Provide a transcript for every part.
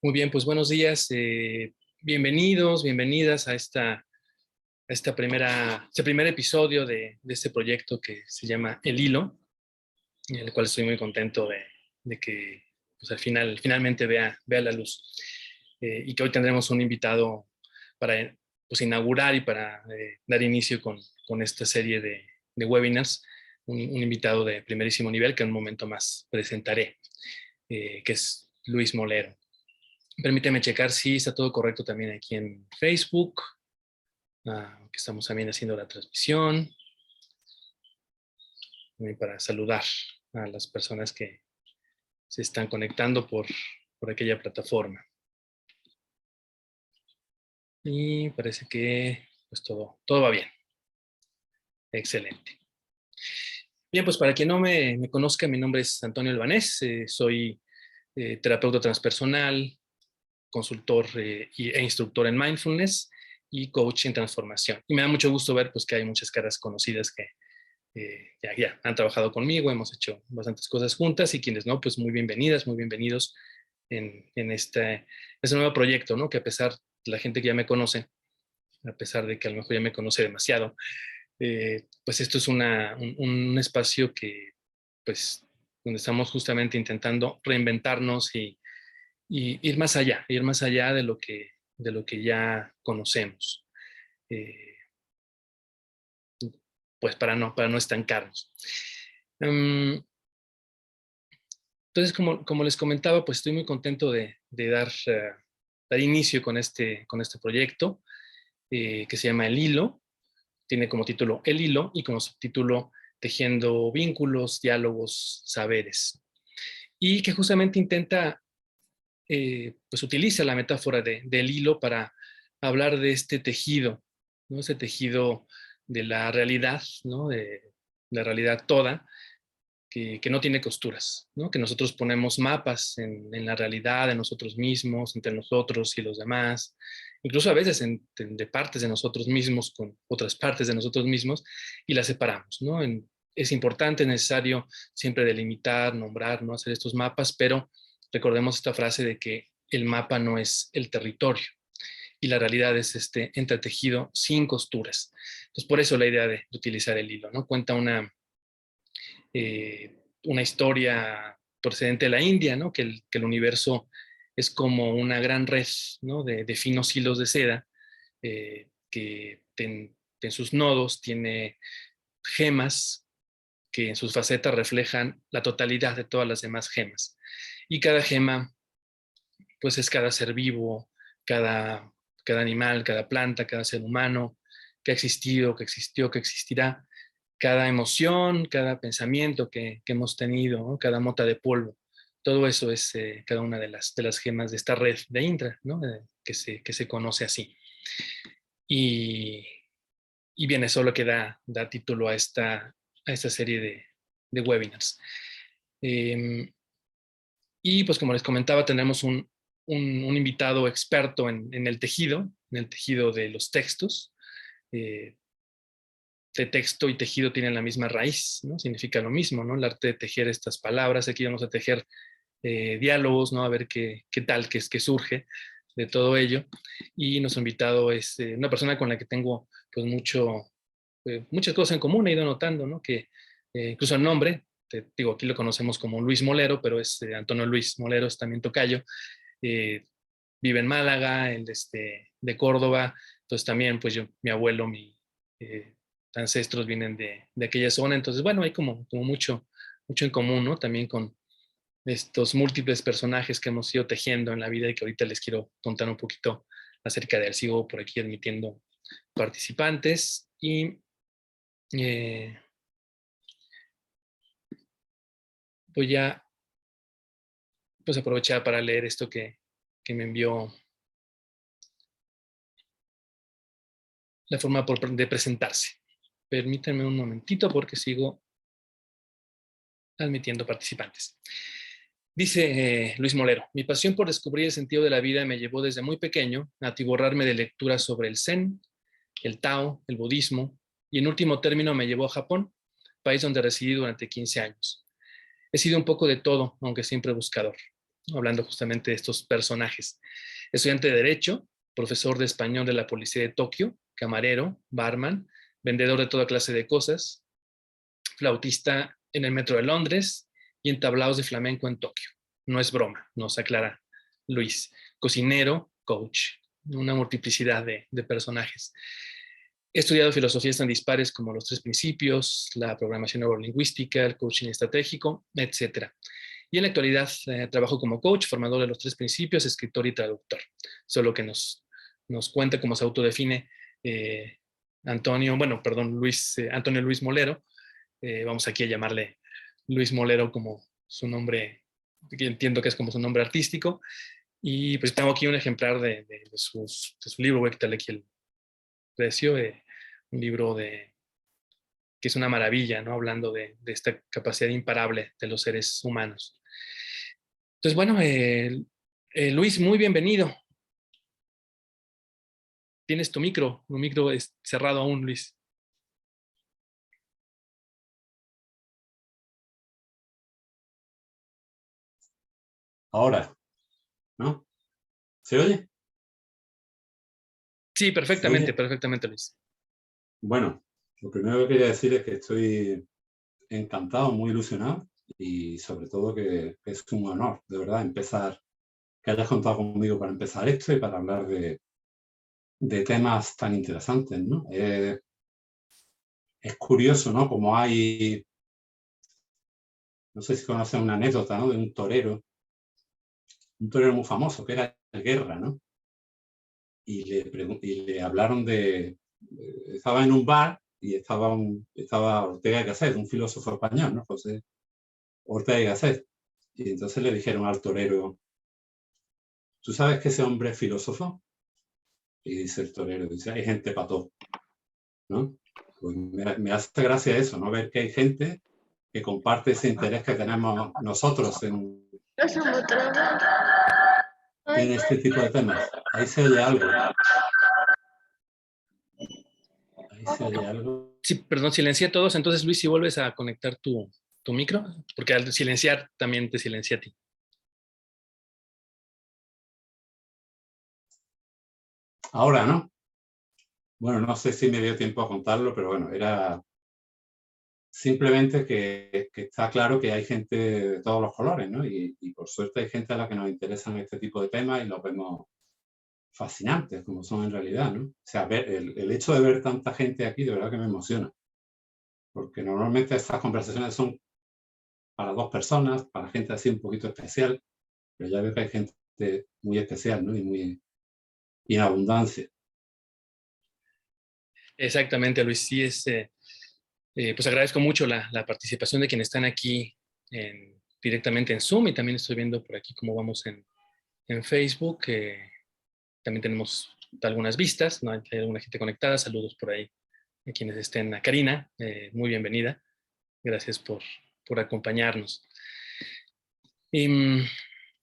Muy bien, pues buenos días. Bienvenidos, bienvenidas a este primer episodio de este proyecto que se llama El Hilo, en el cual estoy muy contento de que pues, finalmente vea la luz. Y que hoy tendremos un invitado para pues, inaugurar y para dar inicio con esta serie de webinars, un invitado de primerísimo nivel que en un momento más presentaré, que es Luis Molero. Permíteme checar si está todo correcto también aquí en Facebook, que estamos también haciendo la transmisión, también para saludar a las personas que se están conectando por aquella plataforma. Y parece que pues todo va bien. Excelente. Bien, pues para quien no me conozca, mi nombre es Antonio Albanés, soy terapeuta transpersonal, consultor e instructor en mindfulness y coach en transformación. Y me da mucho gusto ver pues, que hay muchas caras conocidas que ya han trabajado conmigo, hemos hecho bastantes cosas juntas y quienes no, pues muy bienvenidas, muy bienvenidos en este nuevo proyecto, ¿no? Que a pesar de la gente que ya me conoce, a pesar de que a lo mejor ya me conoce demasiado, pues esto es un espacio que, pues, donde estamos justamente intentando reinventarnos y ir más allá de lo que ya conocemos, pues para no estancarnos. Entonces, como les comentaba, pues estoy muy contento de dar inicio con este proyecto que se llama El Hilo. Tiene como título El Hilo y como subtítulo Tejiendo vínculos, diálogos, saberes. Y que justamente intenta, pues utiliza la metáfora del hilo para hablar de este tejido, ¿no? Ese tejido de la realidad, ¿no? De la realidad toda, que no tiene costuras, ¿no? Que nosotros ponemos mapas en la realidad de nosotros mismos, entre nosotros y los demás, incluso a veces de partes de nosotros mismos con otras partes de nosotros mismos y las separamos, ¿no? Es importante, es necesario siempre delimitar, nombrar, ¿no? Hacer estos mapas, pero recordemos esta frase de que el mapa no es el territorio y la realidad es este entretejido sin costuras. Entonces, por eso la idea de utilizar el hilo, ¿no? Cuenta una historia procedente de la India, ¿no? Que el universo es como una gran red, ¿no? De finos hilos de seda que en sus nodos tiene gemas que en sus facetas reflejan la totalidad de todas las demás gemas. Y cada gema, pues es cada ser vivo, cada animal, cada planta, cada ser humano que ha existido, que existió, que existirá, cada emoción, cada pensamiento que hemos tenido, ¿no? Cada mota de polvo. Todo eso es cada una de las gemas de esta red de Indra, ¿no? Que se conoce así. Y, y bien, eso es lo que da título a esta serie de webinars. Y pues como les comentaba, tenemos un invitado experto en el tejido de los textos. Eh, de texto y tejido tienen la misma raíz, ¿no? Significa lo mismo, ¿no? El arte de tejer estas palabras. Aquí vamos a tejer diálogos, ¿no? A ver qué tal, qué surge de todo ello. Y nuestro invitado es una persona con la que tengo pues muchas cosas en común, he ido notando, ¿no? Que incluso el nombre, te digo, aquí lo conocemos como Luis Molero, pero es Antonio Luis Molero, es también tocayo, eh, vive en Málaga, él de Córdoba, entonces también pues mi abuelo, eh, ancestros vienen de aquella zona, entonces bueno, hay como mucho en común, ¿no? También con estos múltiples personajes que hemos ido tejiendo en la vida y que ahorita les quiero contar un poquito acerca de él. Sigo por aquí admitiendo participantes y eh, voy a pues aprovechar para leer esto que me envió la forma de presentarse. Permítanme un momentito porque sigo admitiendo participantes. Dice Luis Molero, mi pasión por descubrir el sentido de la vida me llevó desde muy pequeño a atiborrarme de lecturas sobre el Zen, el Tao, el budismo, y en último término me llevó a Japón, país donde residí durante 15 años. He sido un poco de todo, aunque siempre buscador. ¿no? Hablando justamente de estos personajes. Estudiante de Derecho, profesor de español de la Policía de Tokio, camarero, barman, vendedor de toda clase de cosas, flautista en el metro de Londres y en tablaos de flamenco en Tokio. No es broma, nos aclara Luis. Cocinero, coach, una multiplicidad de personajes. He estudiado filosofías tan dispares como los tres principios, la programación neurolingüística, el coaching estratégico, etc. Y en la actualidad trabajo como coach, formador de los tres principios, escritor y traductor. Solo que nos cuenta cómo se autodefine Antonio Luis Molero. Vamos aquí a llamarle Luis Molero como su nombre, que entiendo que es como su nombre artístico. Y pues tengo aquí un ejemplar de su libro, voy a quitarle aquí el precio, un libro que es una maravilla, ¿no? Hablando de esta capacidad imparable de los seres humanos. Entonces, bueno, Luis, muy bienvenido. Tienes tu micro es cerrado aún, Luis. Ahora, ¿no? ¿Se oye? Sí, ¿Se perfectamente, oye? perfectamente, Luis. Bueno, lo primero que quería decir es que estoy encantado, muy ilusionado y sobre todo que es un honor, de verdad, empezar, que hayas contado conmigo para empezar esto y para hablar de temas tan interesantes, ¿no? Es curioso, ¿no? Como hay, no sé si conoces una anécdota, ¿no? De un torero muy famoso, que era de guerra, ¿no? Y le hablaron estaba en un bar y estaba Ortega y Gasset, un filósofo español, ¿no? José Ortega y Gasset. Y entonces le dijeron al torero, ¿tú sabes que ese hombre es filósofo? Y dice el torero, dice, hay gente para todo, ¿no? Pues me hace gracia eso, ¿no? Ver que hay gente que comparte ese interés que tenemos nosotros en este tipo de temas. Ahí se oye algo. Ahí se oye algo. Sí, perdón, silencié a todos. Entonces, Luis, si vuelves a conectar tu micro, porque al silenciar también te silencia a ti. Ahora, ¿no? Bueno, no sé si me dio tiempo a contarlo, pero bueno, era simplemente que está claro que hay gente de todos los colores, ¿no? Y por suerte hay gente a la que nos interesan este tipo de temas y los vemos fascinantes, como son en realidad, ¿no? O sea, el hecho de ver tanta gente aquí, de verdad que me emociona. Porque normalmente estas conversaciones son para dos personas, para gente así un poquito especial, pero ya veo que hay gente muy especial, ¿no? Y en abundancia. Exactamente, Luis. Sí, pues agradezco mucho la participación de quienes están aquí directamente en Zoom y también estoy viendo por aquí cómo vamos en Facebook. También tenemos algunas vistas, ¿no? Hay alguna gente conectada. Saludos por ahí a quienes estén. A Karina, muy bienvenida. Gracias por acompañarnos. Y,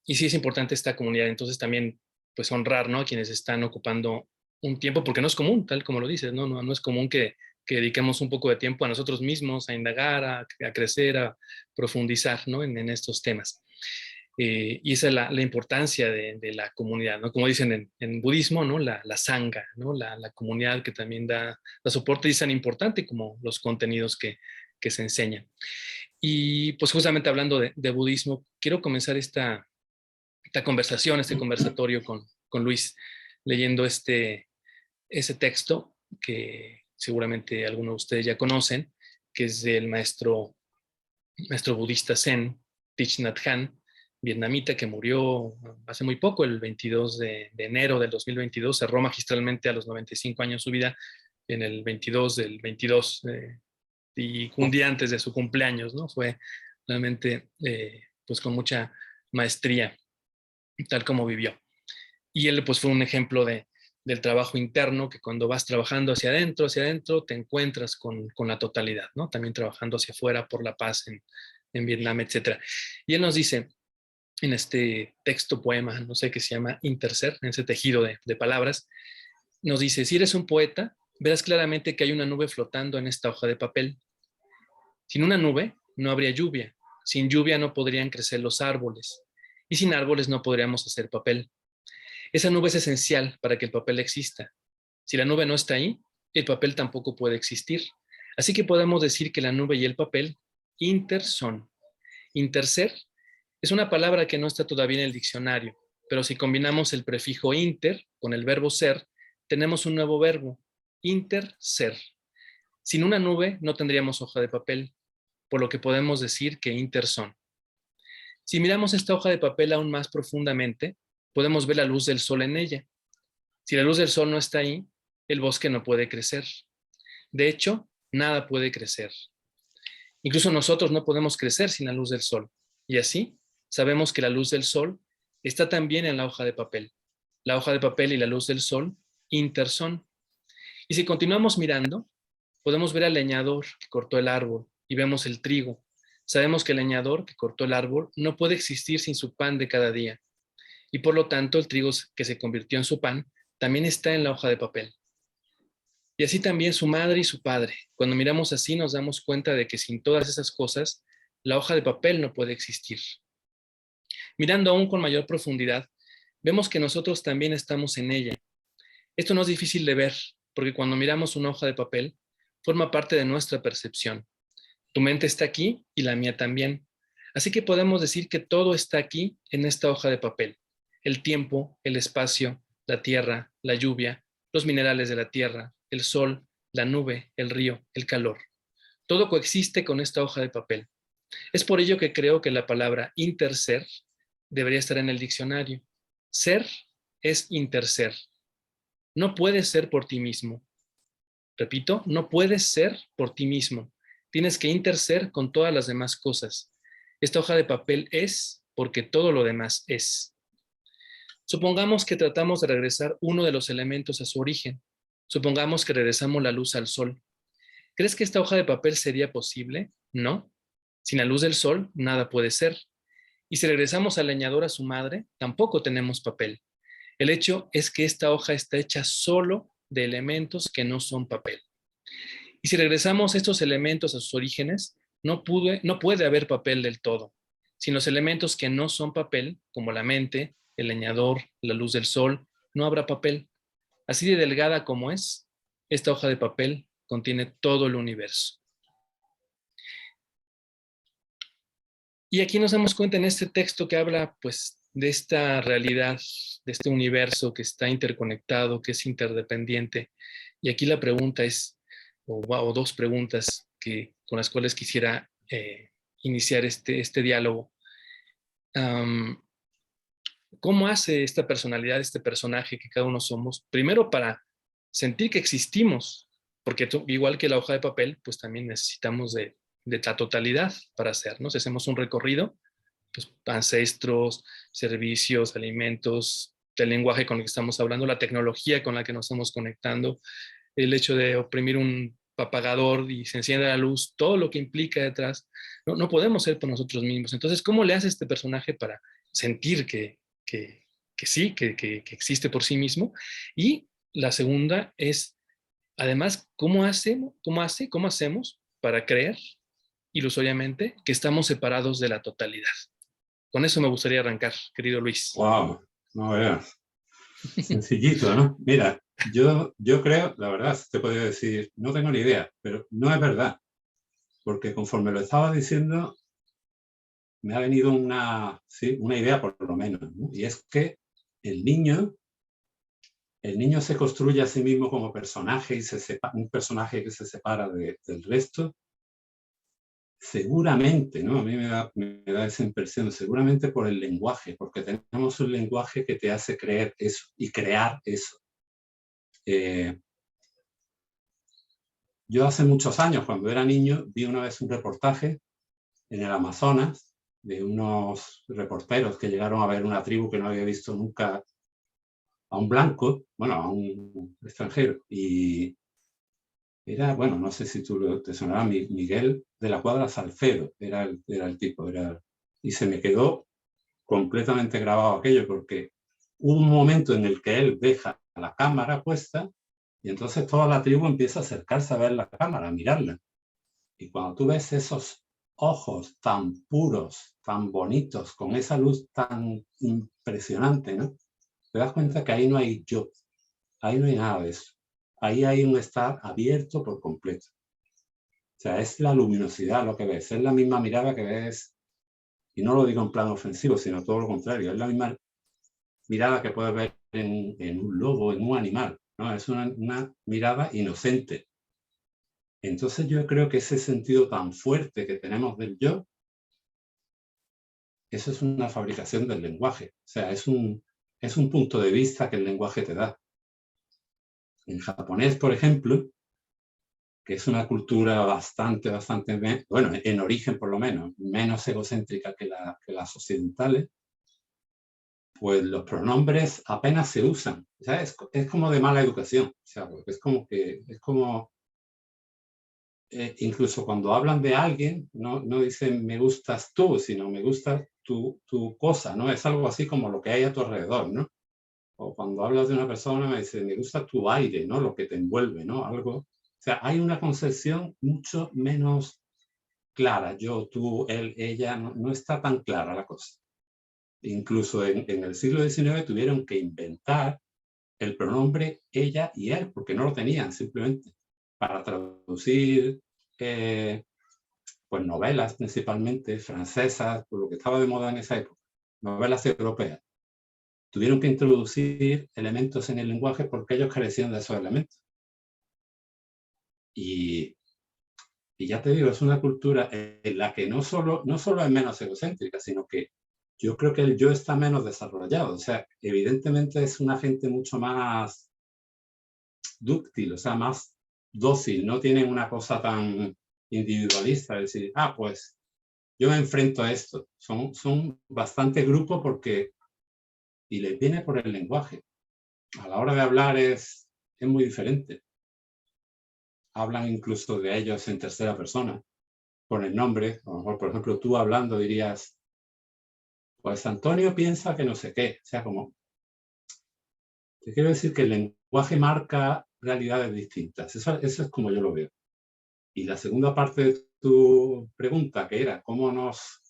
y sí es importante esta comunidad, entonces también pues honrar, ¿no? A quienes están ocupando un tiempo, porque no es común, tal como lo dices, ¿no? No es común que dediquemos un poco de tiempo a nosotros mismos, a indagar, a crecer, a profundizar, ¿no? En estos temas. Y esa es la importancia de la comunidad, ¿no? Como dicen en budismo, ¿no? La sangha, ¿no? La comunidad que también da soporte y es tan importante como los contenidos que se enseñan. Y pues justamente hablando de budismo, quiero comenzar esta conversación, este conversatorio con Luis, leyendo ese texto que seguramente algunos de ustedes ya conocen, que es del maestro budista Zen, Thich Nhat Hanh, vietnamita que murió hace muy poco, el 22 de enero del 2022, cerró magistralmente a los 95 años su vida en el 22 del 22, y un día antes de su cumpleaños, ¿no? Fue realmente, pues con mucha maestría, tal como vivió. Y él, pues fue un ejemplo del trabajo interno, que cuando vas trabajando hacia adentro, te encuentras con la totalidad, ¿no? También trabajando hacia afuera por la paz en Vietnam, etcétera. Y él nos dice, en este texto poema, no sé, qué se llama Interser, en ese tejido de palabras, nos dice, si eres un poeta, verás claramente que hay una nube flotando en esta hoja de papel. Sin una nube no habría lluvia, sin lluvia no podrían crecer los árboles, y sin árboles no podríamos hacer papel. Esa nube es esencial para que el papel exista. Si la nube no está ahí, el papel tampoco puede existir. Así que podemos decir que la nube y el papel son. Interser es una palabra que no está todavía en el diccionario, pero si combinamos el prefijo inter con el verbo ser, tenemos un nuevo verbo, interser. Sin una nube no tendríamos hoja de papel, por lo que podemos decir que son. Si miramos esta hoja de papel aún más profundamente, podemos ver la luz del sol en ella. Si la luz del sol no está ahí, el bosque no puede crecer. De hecho, nada puede crecer. Incluso nosotros no podemos crecer sin la luz del sol. Y así, sabemos que la luz del sol está también en la hoja de papel. La hoja de papel y la luz del sol son. Y si continuamos mirando, podemos ver al leñador que cortó el árbol y vemos el trigo. Sabemos que el leñador que cortó el árbol no puede existir sin su pan de cada día. Y por lo tanto, el trigo que se convirtió en su pan también está en la hoja de papel. Y así también su madre y su padre. Cuando miramos así nos damos cuenta de que sin todas esas cosas, la hoja de papel no puede existir. Mirando aún con mayor profundidad, vemos que nosotros también estamos en ella. Esto no es difícil de ver, porque cuando miramos una hoja de papel, forma parte de nuestra percepción. Tu mente está aquí y la mía también. Así que podemos decir que todo está aquí en esta hoja de papel. El tiempo, el espacio, la tierra, la lluvia, los minerales de la tierra, el sol, la nube, el río, el calor. Todo coexiste con esta hoja de papel. Es por ello que creo que la palabra interser debería estar en el diccionario. Ser es interser. No puedes ser por ti mismo. Repito, no puedes ser por ti mismo. Tienes que interser con todas las demás cosas. Esta hoja de papel es porque todo lo demás es. Supongamos que tratamos de regresar uno de los elementos a su origen. Supongamos que regresamos la luz al sol. ¿Crees que esta hoja de papel sería posible? No. Sin la luz del sol, nada puede ser. Y si regresamos al leñador a su madre, tampoco tenemos papel. El hecho es que esta hoja está hecha solo de elementos que no son papel. Y si regresamos estos elementos a sus orígenes, no puede haber papel del todo. Sin los elementos que no son papel, como la mente, el leñador, la luz del sol, no habrá papel. Así de delgada como es, esta hoja de papel contiene todo el universo. Y aquí nos damos cuenta en este texto que habla pues de esta realidad, de este universo que está interconectado, que es interdependiente. Y aquí la pregunta es, o dos preguntas con las cuales quisiera iniciar este diálogo. ¿Cómo hace esta personalidad, este personaje que cada uno somos? Primero para sentir que existimos, porque igual que la hoja de papel, pues también necesitamos de la totalidad para hacernos. Si hacemos un recorrido, pues ancestros, servicios, alimentos, el lenguaje con el que estamos hablando, la tecnología con la que nos estamos conectando, el hecho de oprimir un apagador y se enciende la luz, todo lo que implica detrás, no podemos ser por nosotros mismos. Entonces, ¿cómo le hace este personaje para sentir que sí, que existe por sí mismo? Y la segunda es, además, ¿cómo hacemos para creer ilusoriamente que estamos separados de la totalidad? Con eso me gustaría arrancar, querido Luis. Wow, no veas. Sencillito, ¿no? Mira, yo creo, la verdad, te podría decir, no tengo ni idea, pero no es verdad, porque conforme lo estaba diciendo, me ha venido una idea por lo menos, ¿no? Y es que el niño se construye a sí mismo como personaje y un personaje que se separa del resto, seguramente, ¿no? A mí me da esa impresión, seguramente por el lenguaje, porque tenemos un lenguaje que te hace creer eso y crear eso. Yo hace muchos años, cuando era niño, vi una vez un reportaje en el Amazonas de unos reporteros que llegaron a ver una tribu que no había visto nunca a un blanco, bueno, a un extranjero, y era, bueno, no sé si te sonará, Miguel de la Cuadra Salcedo, era el tipo, y se me quedó completamente grabado aquello, porque hubo un momento en el que él deja la cámara puesta y entonces toda la tribu empieza a acercarse a ver la cámara, a mirarla. Y cuando tú ves esos ojos tan puros, tan bonitos, con esa luz tan impresionante, ¿no? Te das cuenta que ahí no hay yo, ahí no hay nada de eso. Ahí hay un estar abierto por completo. O sea, es la luminosidad lo que ves, es la misma mirada que ves, y no lo digo en plan ofensivo, sino todo lo contrario, es la misma mirada que puedes ver en un lobo, en un animal, ¿no? Es una mirada inocente. Entonces yo creo que ese sentido tan fuerte que tenemos del yo, eso es una fabricación del lenguaje. O sea, es un punto de vista que el lenguaje te da. En japonés, por ejemplo, que es una cultura bastante, bueno, en origen por lo menos, menos egocéntrica que las occidentales, pues los pronombres apenas se usan. O sea, es como de mala educación. O sea, porque es como incluso cuando hablan de alguien, no dicen me gustas tú, sino me gusta tu cosa, ¿no? Es algo así como lo que hay a tu alrededor, ¿no? O cuando hablas de una persona me dice me gusta tu aire, ¿no? Lo que te envuelve, ¿no? Algo. O sea, hay una concepción mucho menos clara. Yo, tú, él, ella, no está tan clara la cosa. Incluso en el siglo XIX tuvieron que inventar el pronombre ella y él, porque no lo tenían simplemente, para traducir pues novelas principalmente francesas, por lo que estaba de moda en esa época, novelas europeas. Tuvieron que introducir elementos en el lenguaje porque ellos carecían de esos elementos. Y ya te digo, es una cultura en la que no solo es menos egocéntrica, sino que yo creo que el yo está menos desarrollado. O sea, evidentemente es una gente mucho más dúctil, o sea, más dócil, no tienen una cosa tan individualista, es decir, pues yo me enfrento a esto. Son bastante grupo porque, y les viene por el lenguaje. A la hora de hablar es muy diferente. Hablan incluso de ellos en tercera persona, con el nombre. A lo mejor, por ejemplo, tú hablando dirías, pues Antonio piensa que no sé qué. O sea, como, te quiero decir que el lenguaje marca realidades distintas. Eso es como yo lo veo. Y la segunda parte de tu pregunta, que era, ¿cómo nos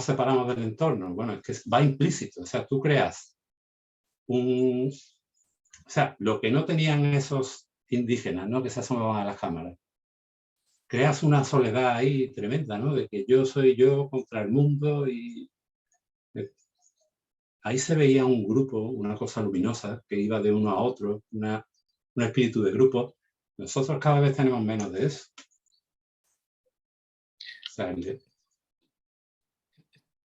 separamos del entorno? Bueno, es que va implícito. O sea, tú creas o sea, lo que no tenían esos indígenas, ¿no? Que se asomaban a las cámaras. Creas una soledad ahí tremenda, ¿no? De que yo soy yo contra el mundo y ahí se veía un grupo, una cosa luminosa que iba de uno a otro, un espíritu de grupo. Nosotros cada vez tenemos menos de eso. O sea,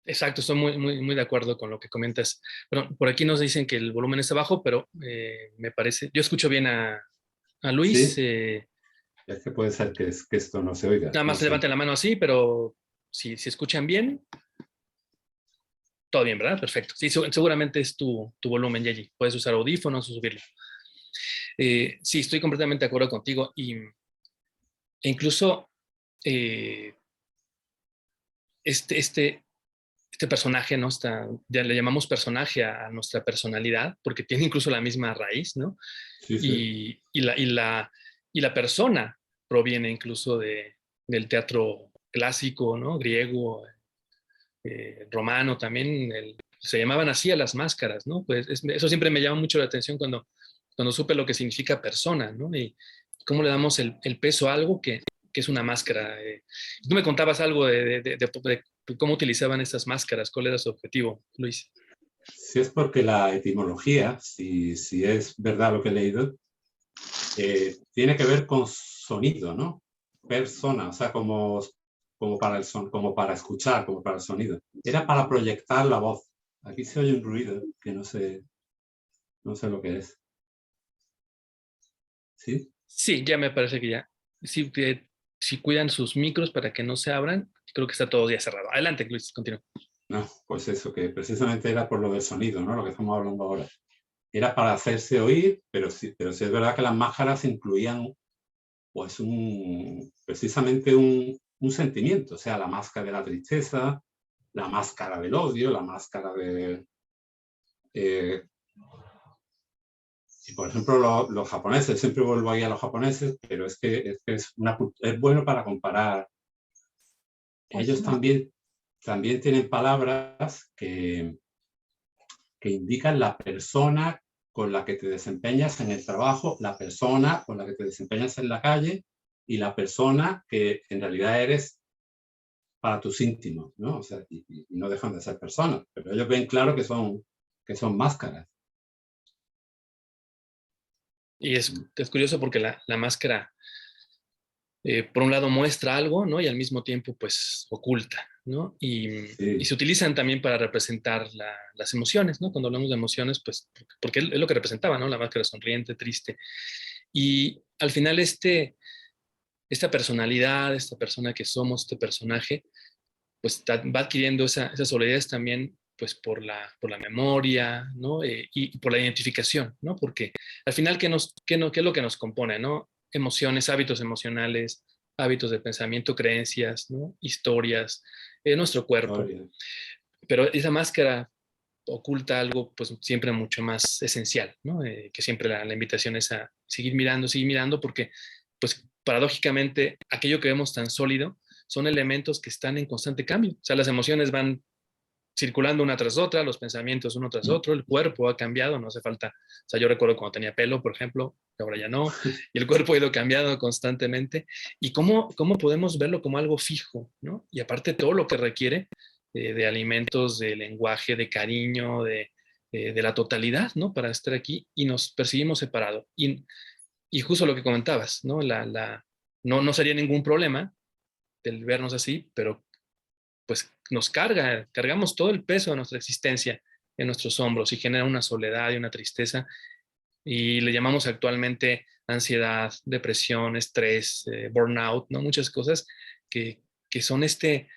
Exacto, estoy muy de acuerdo con lo que comentas. Bueno, por aquí nos dicen que el volumen está bajo, pero me parece, yo escucho bien a Luis. sí, es que puede ser que esto no se oiga, Nada no más sé. levanten la mano así, pero si escuchan bien, todo bien, ¿verdad? Perfecto. Sí, seguramente es tu volumen, Yeji. Puedes usar audífonos o subirlo. Sí, estoy completamente de acuerdo contigo. E incluso eh, este, este, este personaje, ¿no? Ya le llamamos personaje a nuestra personalidad, porque tiene incluso la misma raíz, ¿no? Sí, sí. Y la persona proviene incluso del teatro clásico, ¿no? Griego, romano también, se llamaban así a las máscaras, ¿no? Pues eso siempre me llama mucho la atención cuando supe lo que significa persona, ¿no? Y cómo le damos el peso a algo que es una máscara. Tú me contabas algo de cómo utilizaban estas máscaras, ¿cuál era su objetivo, Luis? Si es porque la etimología, si es verdad lo que he leído, tiene que ver con sonido, ¿no? Persona, o sea, como para el son, como para escuchar, como para el sonido. Era para proyectar la voz. Aquí se oye un ruido que no sé lo que es. ¿Sí? Sí, ya me parece que ya. Sí, si cuidan sus micros para que no se abran, creo que está todo ya cerrado. Adelante, Luis, continúa. No, pues eso, que precisamente era por lo del sonido, ¿no? Lo que estamos hablando ahora. Era para hacerse oír, pero sí es verdad que las máscaras incluían pues precisamente un sentimiento, o sea, la máscara de la tristeza, la máscara del odio, la máscara de... y por ejemplo, los japoneses, siempre vuelvo ahí a los japoneses, pero es bueno para comparar ellos también tienen palabras que indican la persona con la que te desempeñas en el trabajo, la persona con la que te desempeñas en la calle y la persona que en realidad eres para tus íntimos, ¿no? O sea, y no dejan de ser personas, pero ellos ven claro que son máscaras. Y es curioso porque la máscara, por un lado, muestra algo, ¿no? Y al mismo tiempo, pues, oculta, ¿no? Y Sí, se utilizan también para representar las emociones, ¿no? Cuando hablamos de emociones, pues, porque es lo que representaba, ¿no? La máscara sonriente, triste. Y al final, esta personalidad, esta persona que somos, este personaje, pues va adquiriendo esa solidez también pues por la memoria, ¿no? Y por la identificación, ¿no? Porque al final, ¿qué es lo que nos compone, ¿no? Emociones, hábitos emocionales, hábitos de pensamiento, creencias, ¿no? Historias, nuestro cuerpo. historia. Pero esa máscara oculta algo pues siempre mucho más esencial, ¿no? Que siempre la invitación es a seguir mirando, porque pues paradójicamente aquello que vemos tan sólido son elementos que están en constante cambio. O sea, las emociones van circulando una tras otra, los pensamientos uno tras otro, el cuerpo ha cambiado, no hace falta. O sea, yo recuerdo cuando tenía pelo, por ejemplo, que ahora ya no, y el cuerpo ha ido cambiando constantemente. ¿Y cómo podemos verlo como algo fijo, ¿no? Y aparte todo lo que requiere de alimentos, de lenguaje, de cariño, de la totalidad, ¿no? Para estar aquí y nos percibimos separados. Y justo lo que comentabas, ¿no? No sería ningún problema el vernos así, pero pues cargamos todo el peso de nuestra existencia en nuestros hombros y genera una soledad y una tristeza y le llamamos actualmente ansiedad, depresión, estrés, burnout, ¿no? Muchas cosas que son este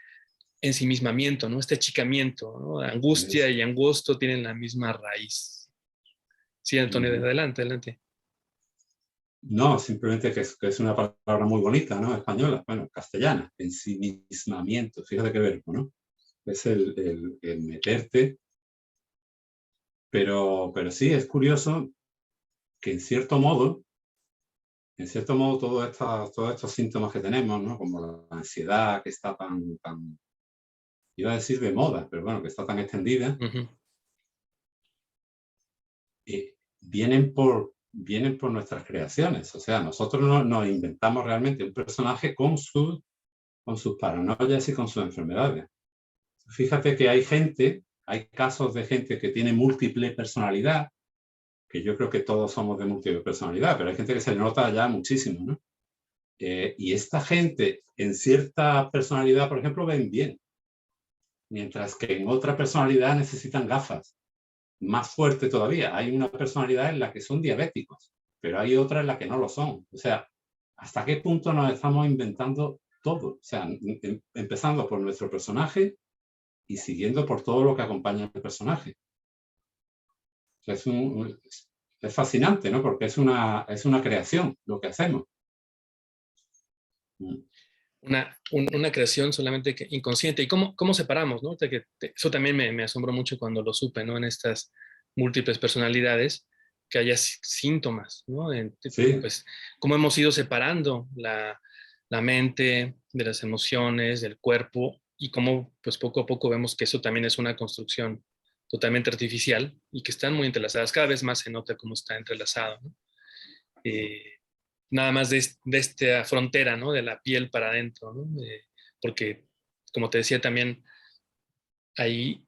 ensimismamiento, ¿no? Este achicamiento, ¿no? Angustia Es, y angosto tienen la misma raíz. Sí, Antonio, ujú. adelante, adelante. No, simplemente que es una palabra muy bonita, ¿no? Española, bueno, castellana, ensimismamiento, fíjate qué verbo, ¿no? Es el meterte, pero sí, es curioso que en cierto modo todos estos síntomas que tenemos, ¿no? Como la ansiedad que está iba a decir de moda, pero bueno, que está tan extendida, Ujú. vienen por nuestras creaciones. O sea, nosotros no, nos inventamos realmente un personaje con sus paranoias y con sus enfermedades. Fíjate que hay casos de gente que tiene múltiple personalidad, que yo creo que todos somos de múltiple personalidad, pero hay gente que se le nota ya muchísimo, ¿no? Y esta gente en cierta personalidad, por ejemplo, ven bien, mientras que en otra personalidad necesitan gafas. Más fuerte todavía, hay una personalidad en la que son diabéticos, pero hay otra en la que no lo son. O sea, ¿hasta qué punto nos estamos inventando todo? O sea, empezando por nuestro personaje y siguiendo por todo lo que acompaña al personaje. O sea, es fascinante, ¿no? Porque es una creación lo que hacemos. Mm. Una creación solamente inconsciente. ¿Y cómo separamos, no? Eso también me asombró mucho cuando lo supe, ¿no? En estas múltiples personalidades, que haya síntomas, ¿no? Sí, Pues, cómo hemos ido separando la mente de las emociones, del cuerpo, y cómo, pues, poco a poco vemos que eso también es una construcción totalmente artificial y que están muy entrelazadas. Cada vez más se nota cómo está entrelazado, ¿no? Eh, Nada más de esta frontera, ¿no? De la piel para adentro, ¿no? Porque, como te decía también, ahí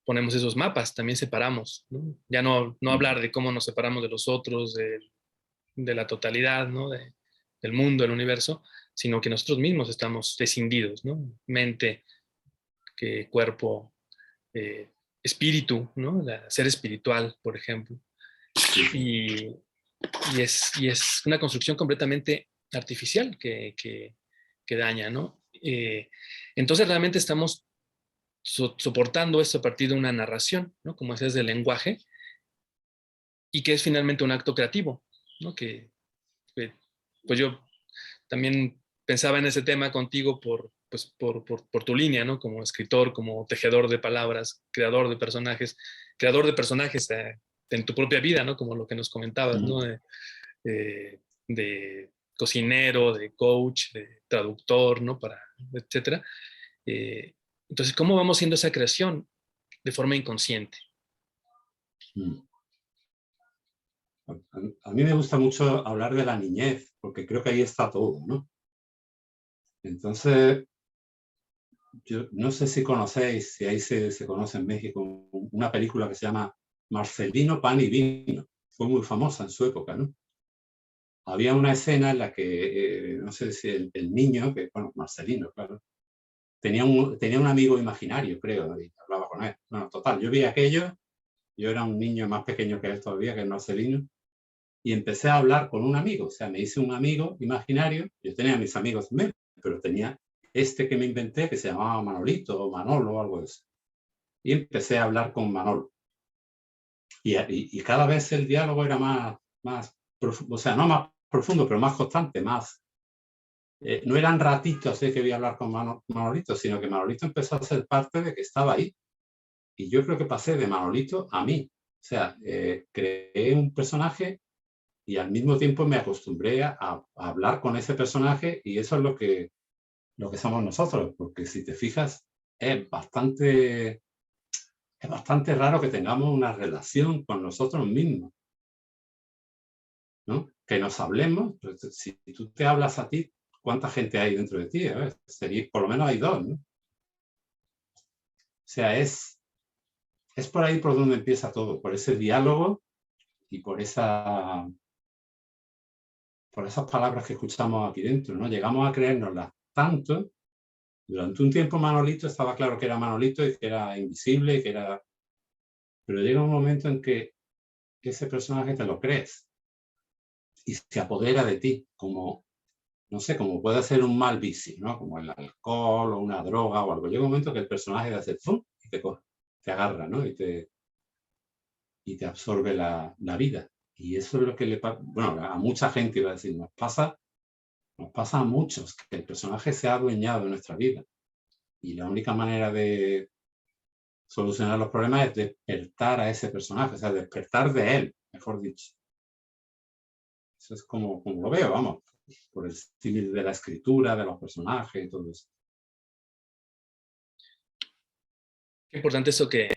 ponemos esos mapas, también separamos, ¿no? Ya no hablar de cómo nos separamos de los otros, de la totalidad, ¿no? Del mundo, del universo, sino que nosotros mismos estamos escindidos, ¿no? Mente, cuerpo, eh, espíritu, ¿no? Ser espiritual, por ejemplo. sí, sí. Y, y es una construcción completamente artificial que daña, ¿no? Entonces realmente estamos soportando esto a partir de una narración, ¿no? Como es del lenguaje, y que es finalmente un acto creativo, ¿no? Que, pues yo también pensaba en ese tema contigo por tu línea, ¿no? Como escritor, como tejedor de palabras, creador de personajes en tu propia vida, ¿no? Como lo que nos comentabas, ¿no? Mm. De cocinero, de coach, de traductor, ¿no? Etcétera. Entonces, ¿cómo vamos haciendo esa creación? De forma inconsciente. Mm. A mí me gusta mucho hablar de la niñez, porque creo que ahí está todo, ¿no? Entonces, yo no sé si conocéis, si ahí se conoce en México, una película que se llama Marcelino, Pan y Vino. Fue muy famosa en su época, ¿no? Había una escena en la que, no sé si el niño, que bueno, Marcelino, claro, tenía un amigo imaginario, creo, y hablaba con él. Bueno, total, yo vi aquello, yo era un niño más pequeño que él todavía, que es Marcelino, y empecé a hablar con un amigo, o sea, me hice un amigo imaginario, yo tenía mis amigos también, pero tenía este que me inventé que se llamaba Manolito o Manolo o algo de eso. Y empecé a hablar con Manolo. Y cada vez el diálogo era más profundo, o sea, no más profundo, pero más constante, más... no eran ratitos de que voy a hablar con Manolito, sino que Manolito empezó a ser parte de que estaba ahí. Y yo creo que pasé de Manolito a mí. O sea, creé un personaje y al mismo tiempo me acostumbré a hablar con ese personaje y eso es lo que somos nosotros, porque si te fijas, es bastante raro que tengamos una relación con nosotros mismos, ¿no? Que nos hablemos, pues, si tú te hablas a ti, ¿cuánta gente hay dentro de ti? Por lo menos hay dos, ¿no? O sea, es por ahí por donde empieza todo, por ese diálogo y por esas palabras que escuchamos aquí dentro, ¿no? Llegamos a creérnoslas tanto. Durante un tiempo Manolito estaba claro que era Manolito y que era invisible, y que era... pero llega un momento en que ese personaje te lo crees y se apodera de ti, como, no sé, como puede ser un mal vicio, ¿no? Como el alcohol o una droga o algo. Llega un momento que el personaje te hace ¡fum! Y te coge, te agarra, ¿no? Y te absorbe la vida. Y eso es lo que le pasa, bueno, a mucha gente iba a decir, nos pasa a muchos, que el personaje se ha adueñado de nuestra vida. Y la única manera de solucionar los problemas es despertar a ese personaje, o sea, despertar de él, mejor dicho. Eso es como lo veo, vamos, por el estilo de la escritura, de los personajes y todo eso. Qué importante eso que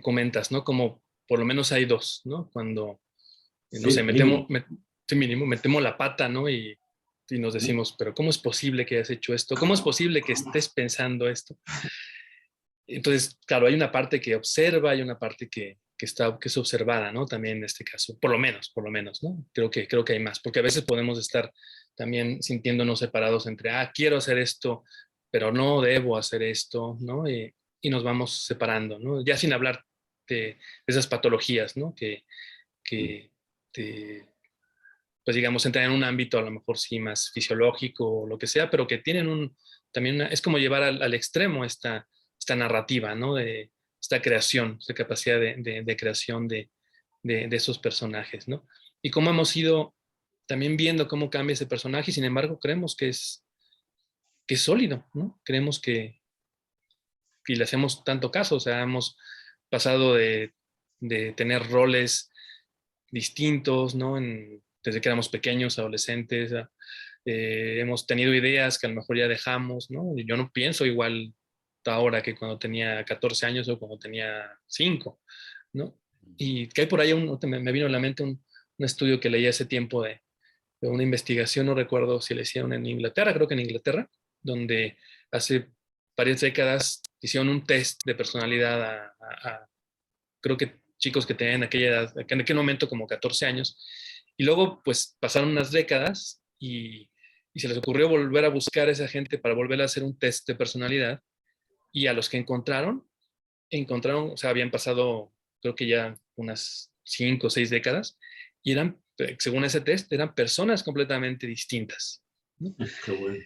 comentas, ¿no? Como por lo menos hay dos, ¿no? Cuando, no sé, Sí, mínimo. mínimo, metemos la pata, ¿no? Y nos decimos, pero ¿cómo es posible que hayas hecho esto? ¿Cómo es posible que estés pensando esto? Entonces, claro, hay una parte que observa, hay una parte que es observada, ¿no? También en este caso, por lo menos, ¿no? Creo que hay más, porque a veces podemos estar también sintiéndonos separados entre, quiero hacer esto, pero no debo hacer esto, ¿no? Y nos vamos separando, ¿no? Ya sin hablar de esas patologías, ¿no? Que pues digamos, entran en un ámbito a lo mejor sí más fisiológico o lo que sea, pero que tienen es como llevar al extremo esta narrativa, ¿no? De esta creación, esta capacidad de creación de esos personajes, ¿no? Y cómo hemos ido también viendo cómo cambia ese personaje y sin embargo creemos que es sólido, ¿no? Creemos y le hacemos tanto caso, o sea, hemos pasado de tener roles distintos, ¿no? Desde que éramos pequeños, adolescentes, hemos tenido ideas que a lo mejor ya dejamos, ¿no? Yo no pienso igual ahora que cuando tenía 14 años o cuando tenía 5, ¿no? Y que hay por ahí, me vino a la mente un estudio que leí hace tiempo de una investigación, no recuerdo si le hicieron en Inglaterra, creo que en Inglaterra, donde hace varias décadas hicieron un test de personalidad creo que chicos que tenían aquella edad, en aquel momento como 14 años, y luego pues pasaron unas décadas y se les ocurrió volver a buscar a esa gente para volver a hacer un test de personalidad, y a los que encontraron, o sea, habían pasado creo que ya unas 5 o 6 décadas, y eran, según ese test, eran personas completamente distintas, ¿no? Qué bueno.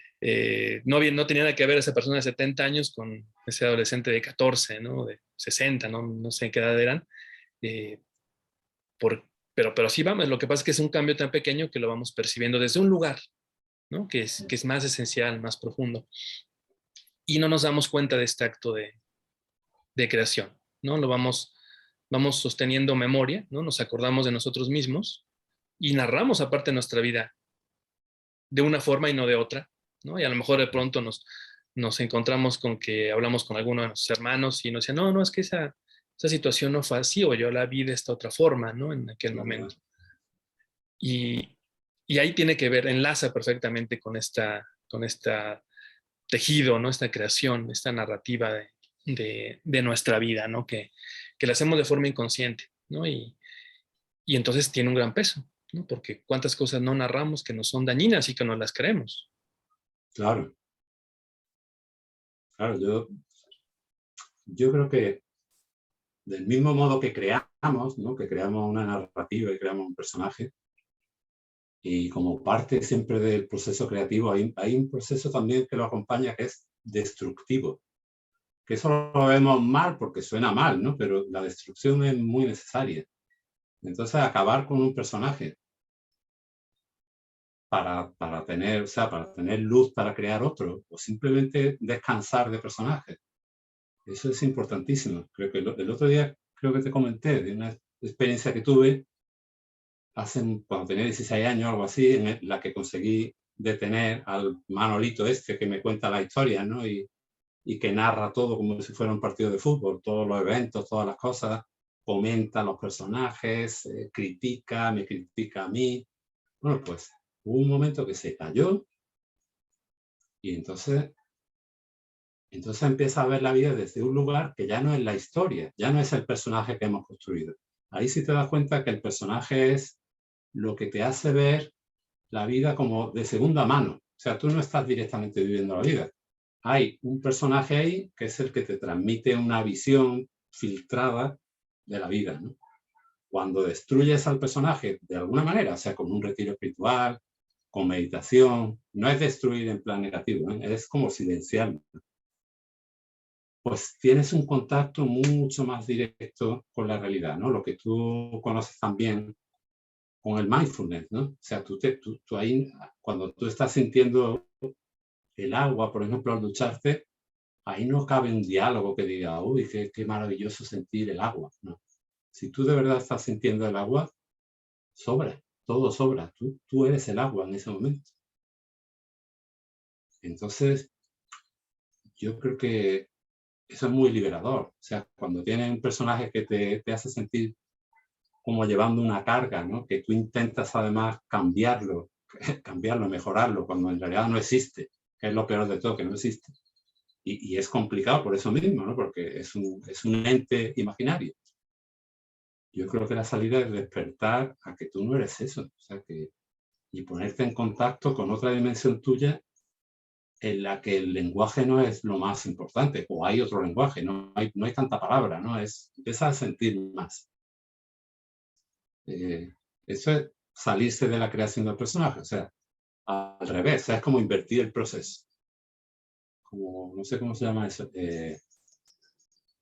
No tenía nada que ver esa persona de 70 años con ese adolescente de 14, ¿no? De 60, no sé qué edad eran. Eh, pero así vamos, lo que pasa es que es un cambio tan pequeño que lo vamos percibiendo desde un lugar, ¿no? Que es más esencial, más profundo. Y no nos damos cuenta de este acto de creación, ¿no? Vamos sosteniendo memoria, ¿no? Nos acordamos de nosotros mismos y narramos aparte nuestra vida de una forma y no de otra, ¿no? Y a lo mejor de pronto nos encontramos con que hablamos con alguno de nuestros hermanos y nos decían, no, no, es que esa situación no fue así, o yo la vi de esta otra forma, ¿no? En aquel momento. Y, y ahí tiene que ver, enlaza perfectamente con esta tejido, ¿no? Esta creación, esta narrativa de nuestra vida, ¿no? Que la hacemos de forma inconsciente, ¿no? Y entonces tiene un gran peso, ¿no? Porque cuántas cosas no narramos que nos son dañinas y que no las creemos. Claro, claro, yo creo que del mismo modo que creamos, ¿no? Que creamos una narrativa y creamos un personaje, y como parte siempre del proceso creativo, hay un proceso también que lo acompaña que es destructivo. Que eso lo vemos mal porque suena mal, ¿no? Pero la destrucción es muy necesaria. Entonces, acabar con un personaje para tener, o sea, para tener luz para crear otro, o simplemente descansar de personajes. Eso es importantísimo. Creo que el otro día, creo que te comenté de una experiencia que tuve cuando tenía 16 años, algo así, en la que conseguí detener al Manolito este que me cuenta la historia, ¿no? Y que narra todo como si fuera un partido de fútbol, todos los eventos, todas las cosas, comenta los personajes, me critica a mí. Bueno, pues hubo un momento que se cayó y entonces empieza a ver la vida desde un lugar que ya no es la historia, ya no es el personaje que hemos construido. Ahí sí te das cuenta que el personaje es lo que te hace ver la vida como de segunda mano. O sea, tú no estás directamente viviendo la vida. Hay un personaje ahí que es el que te transmite una visión filtrada de la vida, ¿no? Cuando destruyes al personaje de alguna manera, o sea, con un retiro espiritual, con meditación, no es destruir en plan negativo, ¿eh? Es como silenciarlo. Pues tienes un contacto mucho más directo con la realidad, ¿no? Lo que tú conoces también con el mindfulness, ¿no? O sea, tú ahí, cuando tú estás sintiendo el agua, por ejemplo, al ducharte, ahí no cabe un diálogo que diga, uy, qué maravilloso sentir el agua, ¿no? Si tú de verdad estás sintiendo el agua, sobra, todo sobra, tú eres el agua en ese momento. Entonces, yo creo que eso es muy liberador. O sea, cuando tienes un personaje que te hace sentir como llevando una carga, ¿no? Que tú intentas además cambiarlo, mejorarlo, cuando en realidad no existe, que es lo peor de todo, que no existe. Y es complicado por eso mismo, ¿no? Porque es un ente imaginario. Yo creo que la salida es despertar a que tú no eres eso, o sea, y ponerte en contacto con otra dimensión tuya en la que el lenguaje no es lo más importante, o hay otro lenguaje, no hay tanta palabra, ¿no? Empieza a sentir más. Eso es salirse de la creación del personaje, o sea, al revés, es como invertir el proceso. Como, no sé cómo se llama eso,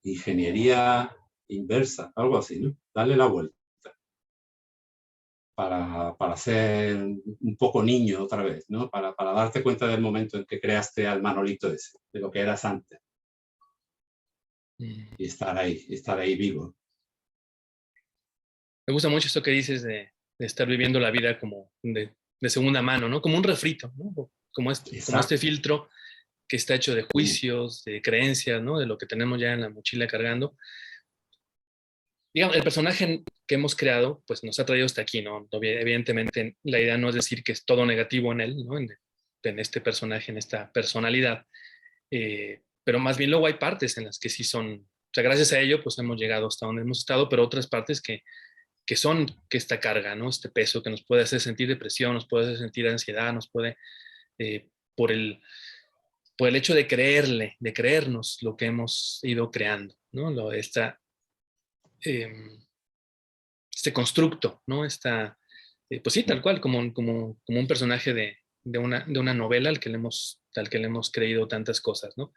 ingeniería inversa, algo así, ¿no? Darle la vuelta para ser un poco niño otra vez, ¿no? Para darte cuenta del momento en que creaste al Manolito ese, de lo que eras antes. Y estar ahí vivo. Me gusta mucho esto que dices de estar viviendo la vida como de segunda mano, ¿no? Como un refrito, ¿no? Como este Exacto. filtro que está hecho de juicios, de creencias, ¿no? De lo que tenemos ya en la mochila cargando. Digamos, el personaje que hemos creado, pues nos ha traído hasta aquí, ¿no? Evidentemente, la idea no es decir que es todo negativo en él, ¿no? En este personaje, en esta personalidad. Pero más bien luego hay partes en las que sí son, o sea, gracias a ello, pues hemos llegado hasta donde hemos estado, pero otras partes que esta carga, ¿no? Este peso que nos puede hacer sentir depresión, nos puede hacer sentir ansiedad, nos puede, eh, por el, por el hecho de creerle, de creernos lo que hemos ido creando, ¿no? Eh, este constructo, ¿no? Pues sí, tal cual, como un personaje de una novela al que le hemos creído tantas cosas, ¿no?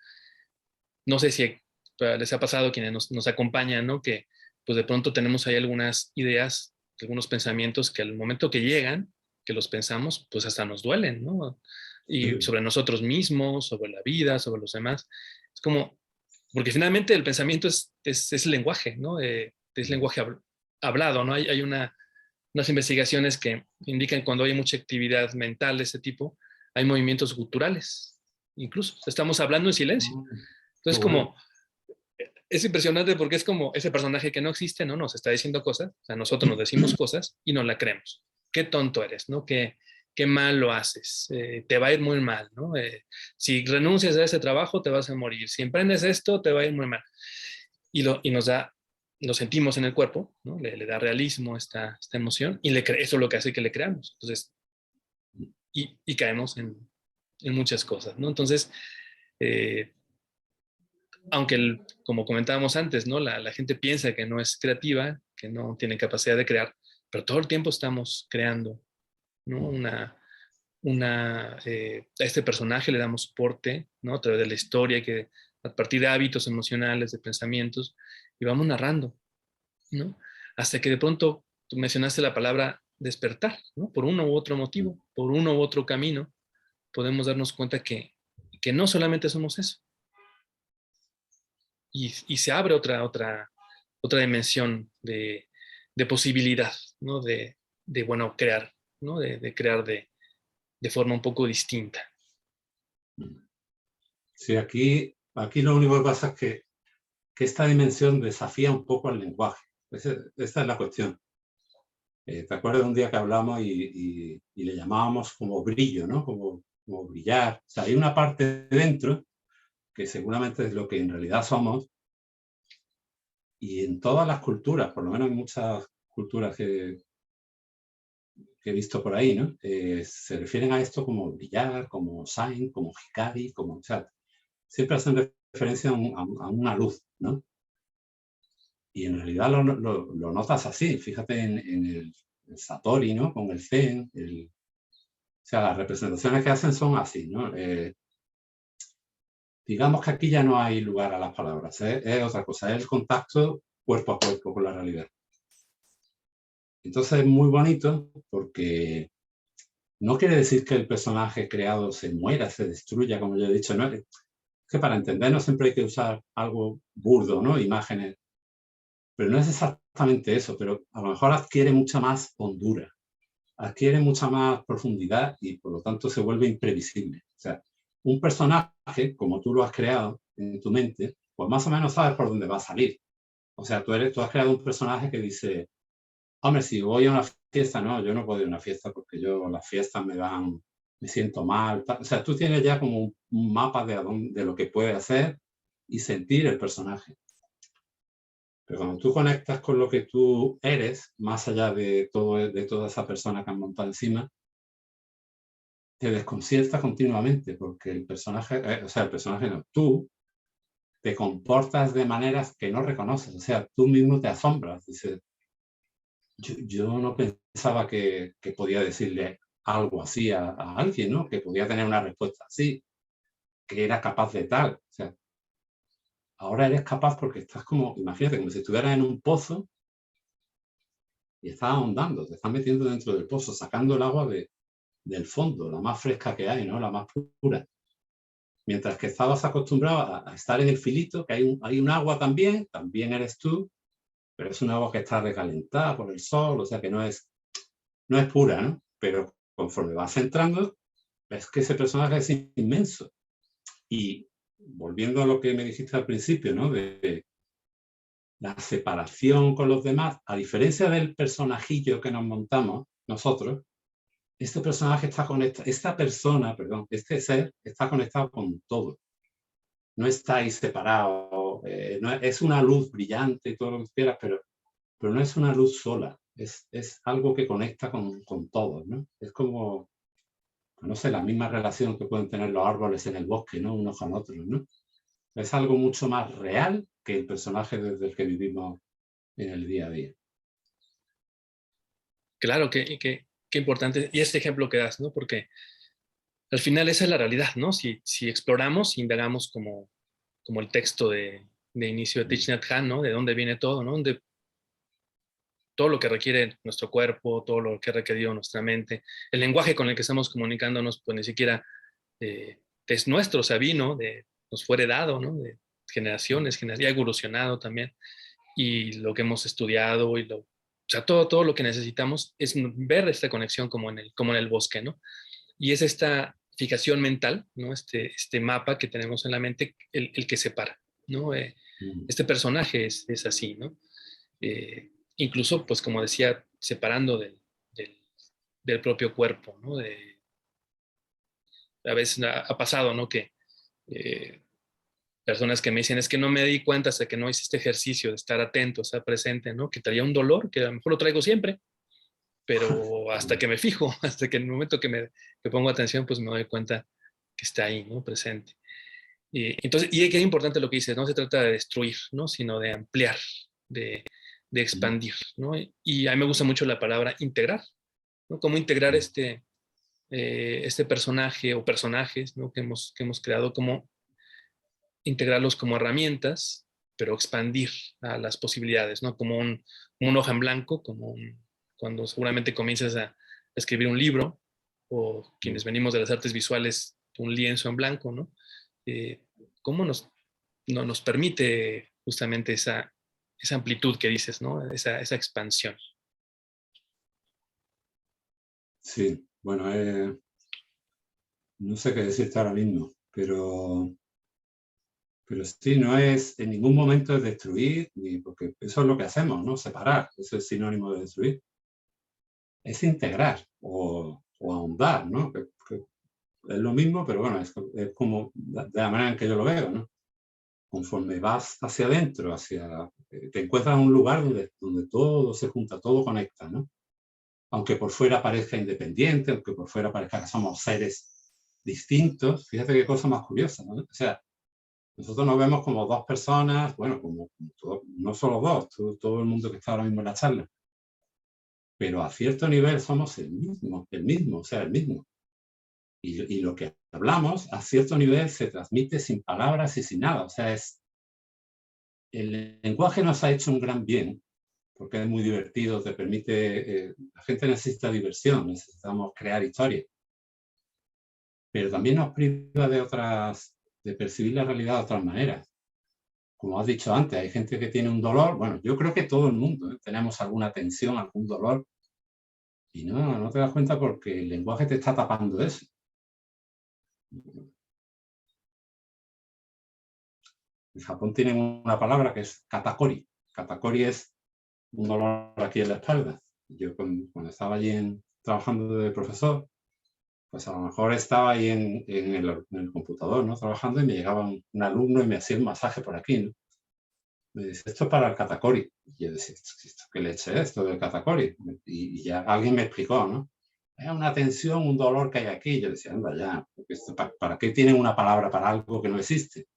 No sé si les ha pasado a quienes nos acompañan, ¿no? Que pues de pronto tenemos ahí algunas ideas, algunos pensamientos que al momento que llegan, que los pensamos, pues hasta nos duelen, ¿no? Y Sí, sobre nosotros mismos, sobre la vida, sobre los demás. Es como, porque finalmente el pensamiento es lenguaje, ¿no? Es lenguaje hablado, ¿no? Hay unas investigaciones que indican que cuando hay mucha actividad mental de ese tipo, hay movimientos guturales, incluso estamos hablando en silencio. Qué Entonces, bueno. como, es impresionante porque es como ese personaje que no existe, ¿no? Nos está diciendo cosas, o sea, nosotros nos decimos cosas y no la creemos. Qué tonto eres, ¿no? Qué mal lo haces, te va a ir muy mal, ¿no? Si renuncias a ese trabajo, te vas a morir. Si emprendes esto, te va a ir muy mal. Y nos da, lo sentimos en el cuerpo, ¿no? Le da realismo esta emoción y eso es lo que hace que le creamos. Entonces, y caemos en muchas cosas, ¿no? Entonces, eh, aunque, como comentábamos antes, ¿no? La gente piensa que no es creativa, que no tiene capacidad de crear, pero todo el tiempo estamos creando, ¿no? A este personaje le damos soporte, ¿no? A través de la historia, a partir de hábitos emocionales, de pensamientos, y vamos narrando, ¿no? Hasta que de pronto tú mencionaste la palabra despertar, ¿no? Por uno u otro motivo, por uno u otro camino, podemos darnos cuenta que no solamente somos eso, y se abre otra dimensión de posibilidad, ¿no? Bueno, crear, ¿no? De crear de forma un poco distinta. Sí, aquí lo único que pasa es que esta dimensión desafía un poco al lenguaje. Esta es la cuestión. ¿Te acuerdas de un día que hablamos y le llamábamos como brillo, ¿no? Como brillar. O sea, hay una parte dentro que seguramente es lo que en realidad somos, y en todas las culturas, por lo menos en muchas culturas que he visto por ahí, ¿no? Se refieren a esto como brillar, como shine, como hikari, o sea, siempre hacen referencia a una luz, ¿no? Y en realidad lo notas así, fíjate en el Satori, ¿no? Con el Zen, o sea, las representaciones que hacen son así, ¿no? Digamos que aquí ya no hay lugar a las palabras, es otra cosa, es el contacto cuerpo a cuerpo con la realidad. Entonces es muy bonito porque no quiere decir que el personaje creado se muera, se destruya, como yo he dicho, ¿no? Es que para entendernos siempre hay que usar algo burdo, ¿no? Imágenes. Pero no es exactamente eso, pero a lo mejor adquiere mucha más hondura, adquiere mucha más profundidad y por lo tanto se vuelve imprevisible. O sea, un personaje, como tú lo has creado en tu mente, pues más o menos sabes por dónde va a salir. O sea, tú has creado un personaje que dice, hombre, si voy a una fiesta, no, yo no puedo ir a una fiesta porque yo las fiestas me siento mal. O sea, tú tienes ya como un mapa de lo que puede hacer y sentir el personaje. Pero cuando tú conectas con lo que tú eres, más allá de toda esa persona que han montado encima, te desconcierta continuamente porque el personaje, o sea, el personaje no, tú te comportas de maneras que no reconoces. O sea, tú mismo te asombras. Dices, yo no pensaba que podía decirle algo así a alguien, ¿no? Que podía tener una respuesta así, que era capaz de tal. O sea, ahora eres capaz porque estás como, imagínate, como si estuvieras en un pozo y estás ahondando, te estás metiendo dentro del pozo, sacando el agua del fondo, la más fresca que hay, ¿no? La más pura. Mientras que estabas acostumbrado a estar en el filito, que hay un agua también eres tú, pero es un agua que está recalentada por el sol, o sea que no es pura, ¿no? Pero conforme vas entrando, ves que ese personaje es inmenso. Y volviendo a lo que me dijiste al principio, ¿no? De la separación con los demás, a diferencia del personajillo que nos montamos nosotros, este personaje está conectado, este ser está conectado con todo. No estáis separados, no es una luz brillante y todo lo que quieras, pero no es una luz sola, es algo que conecta con todos, ¿no? Es como, no sé, la misma relación que pueden tener los árboles en el bosque, ¿no? Unos con otros, ¿no? Es algo mucho más real que el personaje desde el que vivimos en el día a día. Claro, qué importante. Y este ejemplo que das, ¿no? Porque al final esa es la realidad, ¿no? Si exploramos, indagamos como el texto de inicio de Thich Nhat Hanh, ¿no? De dónde viene todo, ¿no? Todo lo que requiere nuestro cuerpo, todo lo que ha requerido nuestra mente, el lenguaje con el que estamos comunicándonos, pues ni siquiera es nuestro, o sea, vino, nos fue heredado, ¿no? De generaciones, y ha evolucionado también. Y lo que hemos estudiado o sea, todo lo que necesitamos es ver esta conexión como en el bosque, ¿no? Y es fijación mental, ¿no? Este mapa que tenemos en la mente, el que separa, ¿no? Este personaje es así, ¿no? Incluso, pues como decía, separando del, del propio cuerpo, ¿no? A veces ha pasado, ¿no? Que personas que me dicen, es que no me di cuenta hasta que no hice este ejercicio de estar atento, estar presente, ¿no? Que traía un dolor, que a lo mejor lo traigo siempre, pero hasta que me fijo, hasta que en el momento que pongo atención, pues me doy cuenta que está ahí, ¿no? Presente. Entonces, y es importante lo que dices, no se trata de destruir, ¿no? Sino de ampliar, de expandir, ¿no? Y a mí me gusta mucho la palabra integrar, ¿no? Cómo integrar este personaje o personajes, ¿no? Que hemos creado, cómo integrarlos como herramientas, pero expandir a las posibilidades, ¿no? Como un hoja en blanco, cuando seguramente comienzas a escribir un libro, o quienes venimos de las artes visuales, un lienzo en blanco, ¿no? ¿Cómo no nos permite justamente esa amplitud que dices, ¿no? Esa expansión. Sí, bueno, no sé qué decirte ahora mismo, pero sí, no es en ningún momento es destruir, porque eso es lo que hacemos, ¿no? Separar, eso es sinónimo de destruir. Es integrar o ahondar, ¿no? Que es lo mismo, pero bueno, es como de la manera en que yo lo veo, ¿no? Conforme vas hacia adentro, te encuentras en un lugar donde todo se junta, todo conecta, ¿no? Aunque por fuera parezca independiente, aunque por fuera parezca que somos seres distintos, fíjate qué cosa más curiosa, ¿no? O sea, nosotros nos vemos como dos personas, bueno, no solo dos, todo el mundo que está ahora mismo en la charla, pero a cierto nivel somos el mismo, o sea, el mismo. Y lo que hablamos a cierto nivel se transmite sin palabras y sin nada, o sea, el lenguaje nos ha hecho un gran bien, porque es muy divertido, te permite, la gente necesita diversión, necesitamos crear historias, pero también nos priva de percibir la realidad de otras maneras. Como has dicho antes, hay gente que tiene un dolor, bueno, yo creo que todo el mundo tenemos alguna tensión, algún dolor, y no te das cuenta porque el lenguaje te está tapando de eso. En Japón tienen una palabra que es katakori. Katakori es un dolor aquí en la espalda. Yo cuando estaba allí trabajando de profesor, pues a lo mejor estaba ahí en el computador, ¿no? Trabajando, y me llegaba un alumno y me hacía un masaje por aquí, ¿no? Me dice, esto es para el katakori. Y yo decía, ¿qué leche es esto del katakori? Y ya alguien me explicó, ¿no? Es una tensión, un dolor que hay aquí. Y yo decía, anda ya, ¿para qué tienen una palabra para algo que no existe?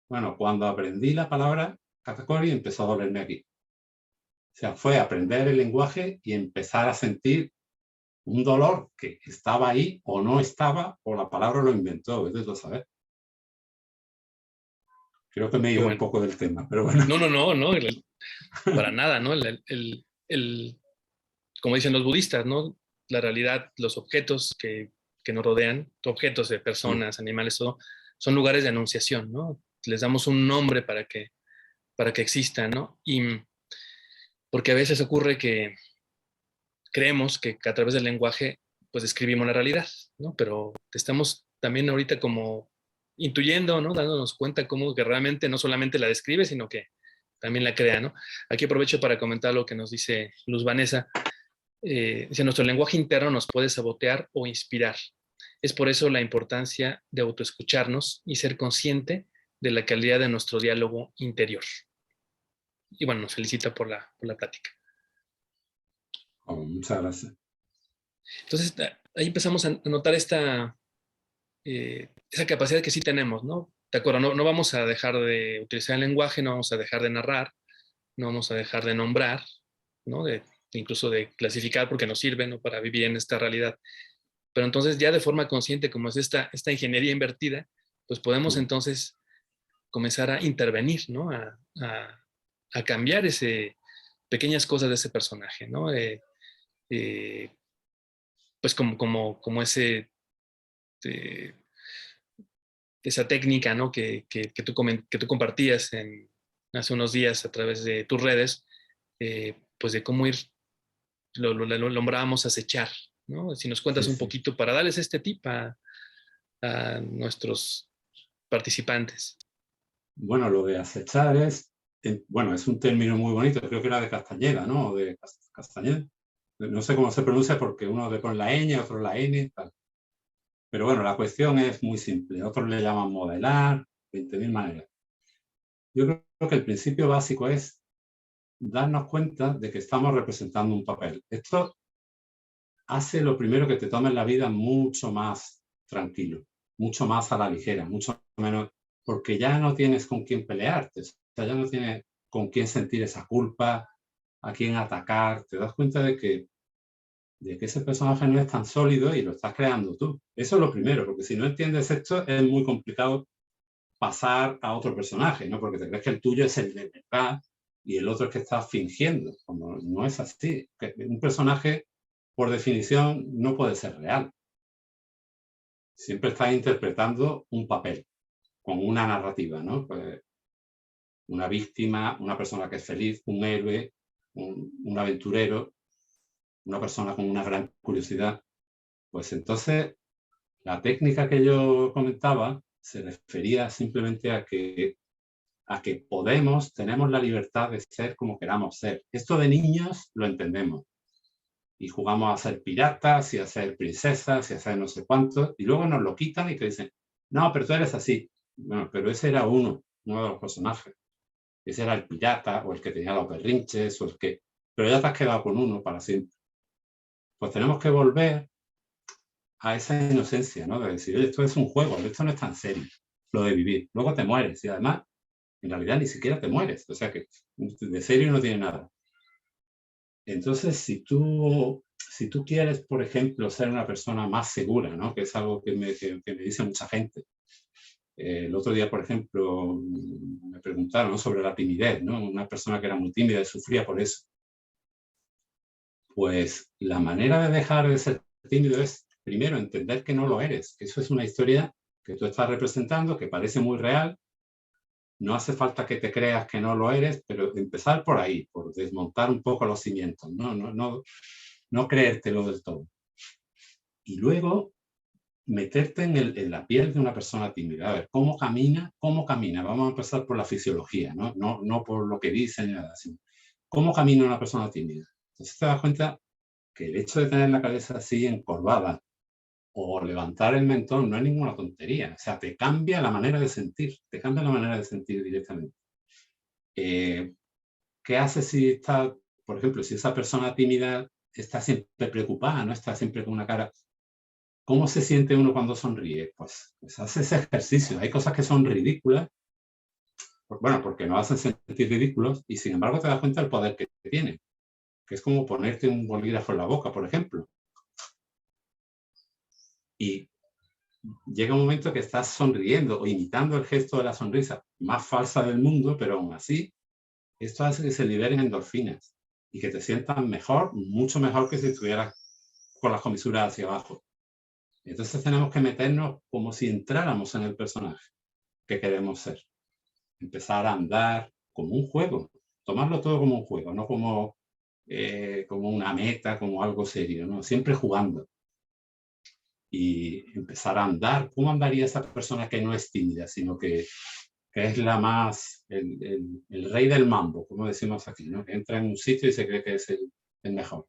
Bueno, cuando aprendí la palabra katakori empezó a dolerme aquí. O sea, fue aprender el lenguaje y empezar a sentir un dolor que estaba ahí o no estaba, o la palabra lo inventó, vete tú a saber. Creo que me he Qué ido un bueno. poco del tema, pero bueno. No, para nada, ¿no? Como dicen los budistas, ¿no? La realidad, los objetos que nos rodean, objetos de personas, animales, todo, son lugares de anunciación, ¿no? Les damos un nombre para que existan, ¿no? Y porque a veces ocurre que creemos que a través del lenguaje, pues describimos la realidad, ¿no? Pero estamos también ahorita como intuyendo, ¿no? Dándonos cuenta cómo que realmente no solamente la describe, sino que también la crea, ¿no? Aquí aprovecho para comentar lo que nos dice Luz Vanessa. Dice, nuestro lenguaje interno nos puede sabotear o inspirar. Es por eso la importancia de autoescucharnos y ser consciente de la calidad de nuestro diálogo interior. Y bueno, nos felicita por la plática. Oh, muchas gracias. Entonces, ahí empezamos a notar esa capacidad que sí tenemos, ¿no? De acuerdo, no vamos a dejar de utilizar el lenguaje, no vamos a dejar de narrar, no vamos a dejar de nombrar, ¿no? Incluso de clasificar porque nos sirve, ¿no? Para vivir en esta realidad. Pero entonces ya de forma consciente, como es esta ingeniería invertida, pues podemos entonces comenzar a intervenir, ¿no? A cambiar pequeñas cosas de ese personaje, ¿no? Eh, pues como eh, esa técnica, ¿no? Que tú compartías hace unos días a través de tus redes, pues de cómo lo nombrábamos acechar, ¿no? Si nos cuentas Sí, un sí. poquito para darles este tip a nuestros participantes? Bueno, lo de acechar es, bueno, es un término muy bonito, creo que era de Castañeda, ¿no? O de Castañeda. No sé cómo se pronuncia porque uno le pone la ñ, otro la n, tal. Pero bueno, la cuestión es muy simple. Otros le llaman modelar, 20.000 maneras. Yo creo que el principio básico es darnos cuenta de que estamos representando un papel. Esto hace lo primero que te tomes la vida mucho más tranquilo, mucho más a la ligera, mucho menos, porque ya no tienes con quién pelearte, o sea, ya no tienes con quién sentir esa culpa, a quién atacar. Te das cuenta de que ese personaje no es tan sólido y lo estás creando tú. Eso es lo primero, porque si no entiendes esto es muy complicado pasar a otro personaje, ¿no? Porque te crees que el tuyo es el de verdad y el otro es que estás fingiendo. Como no es así. Un personaje, por definición, no puede ser real. Siempre estás interpretando un papel, con una narrativa, ¿no? Pues una víctima, una persona que es feliz, un héroe, un aventurero, una persona con una gran curiosidad. Pues entonces, la técnica que yo comentaba se refería simplemente a que tenemos la libertad de ser como queramos ser. Esto de niños lo entendemos. Y jugamos a ser piratas y a ser princesas y a ser no sé cuántos. Y luego nos lo quitan y te dicen, no, pero tú eres así. Bueno, pero ese era uno de los personajes. Ese era el pirata o el que tenía los berrinches o el que... Pero ya te has quedado con uno para siempre. Pues tenemos que volver a esa inocencia, ¿no? De decir, oye, esto es un juego, esto no es tan serio, lo de vivir. Luego te mueres y además en realidad ni siquiera te mueres, o sea que de serio no tiene nada. Entonces, si tú quieres, por ejemplo, ser una persona más segura, ¿no? Que es algo que me dice mucha gente. El otro día, por ejemplo, me preguntaron, ¿no? Sobre la timidez, ¿no? Una persona que era muy tímida y sufría por eso. Pues la manera de dejar de ser tímido es, primero, entender que no lo eres, que eso es una historia que tú estás representando, que parece muy real. No hace falta que te creas que no lo eres, pero empezar por ahí, por desmontar un poco los cimientos, no creértelo del todo. Y luego meterte en la piel de una persona tímida. A ver, ¿cómo camina? ¿Cómo camina? Vamos a empezar por la fisiología, no por lo que dicen, nada, sino ¿cómo camina una persona tímida? Entonces te das cuenta que el hecho de tener la cabeza así encorvada o levantar el mentón no es ninguna tontería. O sea, te cambia la manera de sentir, te cambia la manera de sentir directamente. ¿Qué hace si está, por ejemplo, si esa persona tímida está siempre preocupada, no está siempre con una cara? ¿Cómo se siente uno cuando sonríe? Pues hace ese ejercicio. Hay cosas que son ridículas, bueno, porque nos hacen sentir ridículos y sin embargo te das cuenta del poder que tiene, que es como ponerte un bolígrafo en la boca, por ejemplo. Y llega un momento que estás sonriendo o imitando el gesto de la sonrisa más falsa del mundo, pero aún así, esto hace que se liberen endorfinas y que te sientas mejor, mucho mejor que si estuvieras con las comisuras hacia abajo. Entonces tenemos que meternos como si entráramos en el personaje que queremos ser. Empezar a andar como un juego, tomarlo todo como un juego, no como una meta, como algo serio, ¿no? Siempre jugando. Y empezar a andar. ¿Cómo andaría esa persona que no es tímida, sino que es la más, el rey del mambo, como decimos aquí, ¿no? Que entra en un sitio y se cree que es el mejor?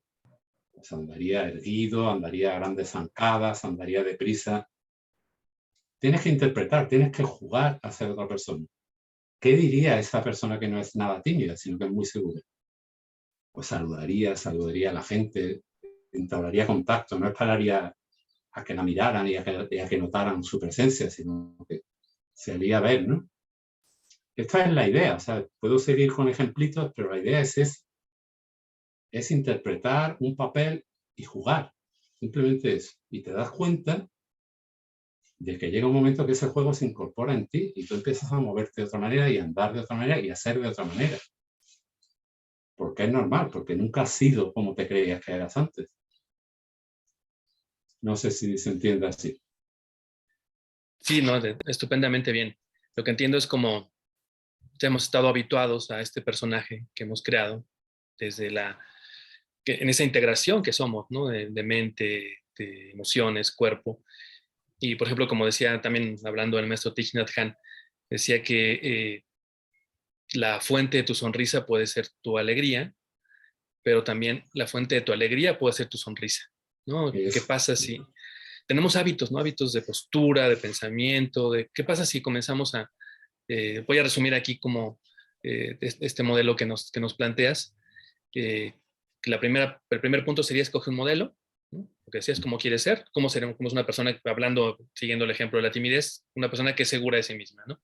Pues andaría erguido, andaría a grandes zancadas, andaría deprisa. Tienes que interpretar, tienes que jugar a ser otra persona. ¿Qué diría esa persona que no es nada tímida, sino que es muy segura? Pues saludaría a la gente, entablaría contacto, no esperaría a que la miraran y a que notaran su presencia, sino que se haría ver, ¿no? Esta es la idea, o sea, puedo seguir con ejemplitos, pero la idea es interpretar un papel y jugar, simplemente eso. Y te das cuenta de que llega un momento que ese juego se incorpora en ti y tú empiezas a moverte de otra manera y a andar de otra manera y a ser de otra manera. Porque es normal, porque nunca has sido como te creías que eras antes. No sé si se entiende así. Sí, no, estupendamente bien. Lo que entiendo es como hemos estado habituados a este personaje que hemos creado desde en esa integración que somos, ¿no? De mente, de emociones, cuerpo. Y, por ejemplo, como decía también hablando el maestro Thich Nhat Hanh, decía que la fuente de tu sonrisa puede ser tu alegría, pero también la fuente de tu alegría puede ser tu sonrisa, ¿no? ¿Qué Es, pasa si tenemos hábitos, ¿no? Hábitos de postura, de pensamiento, de qué pasa si comenzamos a, voy a resumir aquí como este modelo que nos planteas, que el primer punto sería escoger un modelo, ¿no? Lo que decías, cómo quieres ser, cómo es una persona, hablando, siguiendo el ejemplo de la timidez, una persona que es segura de sí misma, ¿no?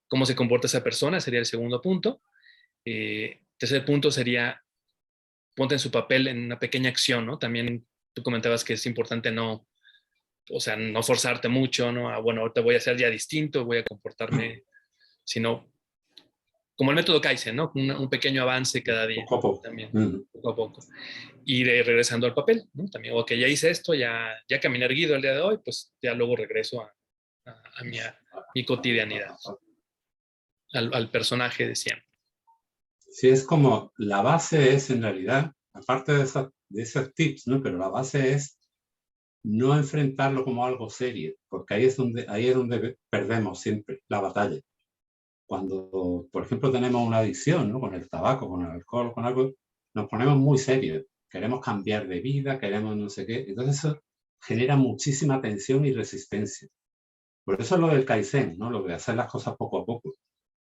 Cómo se comporta esa persona sería el segundo punto. Tercer punto sería, ponte en su papel en una pequeña acción, ¿no? También tú comentabas que es importante no, o sea, no forzarte mucho, ¿no? Bueno, ahorita voy a ser ya distinto, voy a comportarme, sino como el método Kaizen, ¿no? Un pequeño avance cada día, poco a poco. también, poco a poco. Y regresando al papel, ¿no? También, ok, ya hice esto, ya caminé erguido el día de hoy, pues ya luego regreso a mi cotidianidad, al personaje de siempre. Sí, es como la base es en realidad, aparte de esos tips, ¿no? Pero la base es no enfrentarlo como algo serio, porque ahí es donde perdemos siempre la batalla. Cuando, por ejemplo, tenemos una adicción, ¿no? Con el tabaco, con el alcohol, con algo, nos ponemos muy serios. Queremos cambiar de vida, queremos no sé qué. Entonces eso genera muchísima tensión y resistencia. Por eso es lo del Kaizen, ¿no? Lo de hacer las cosas poco a poco.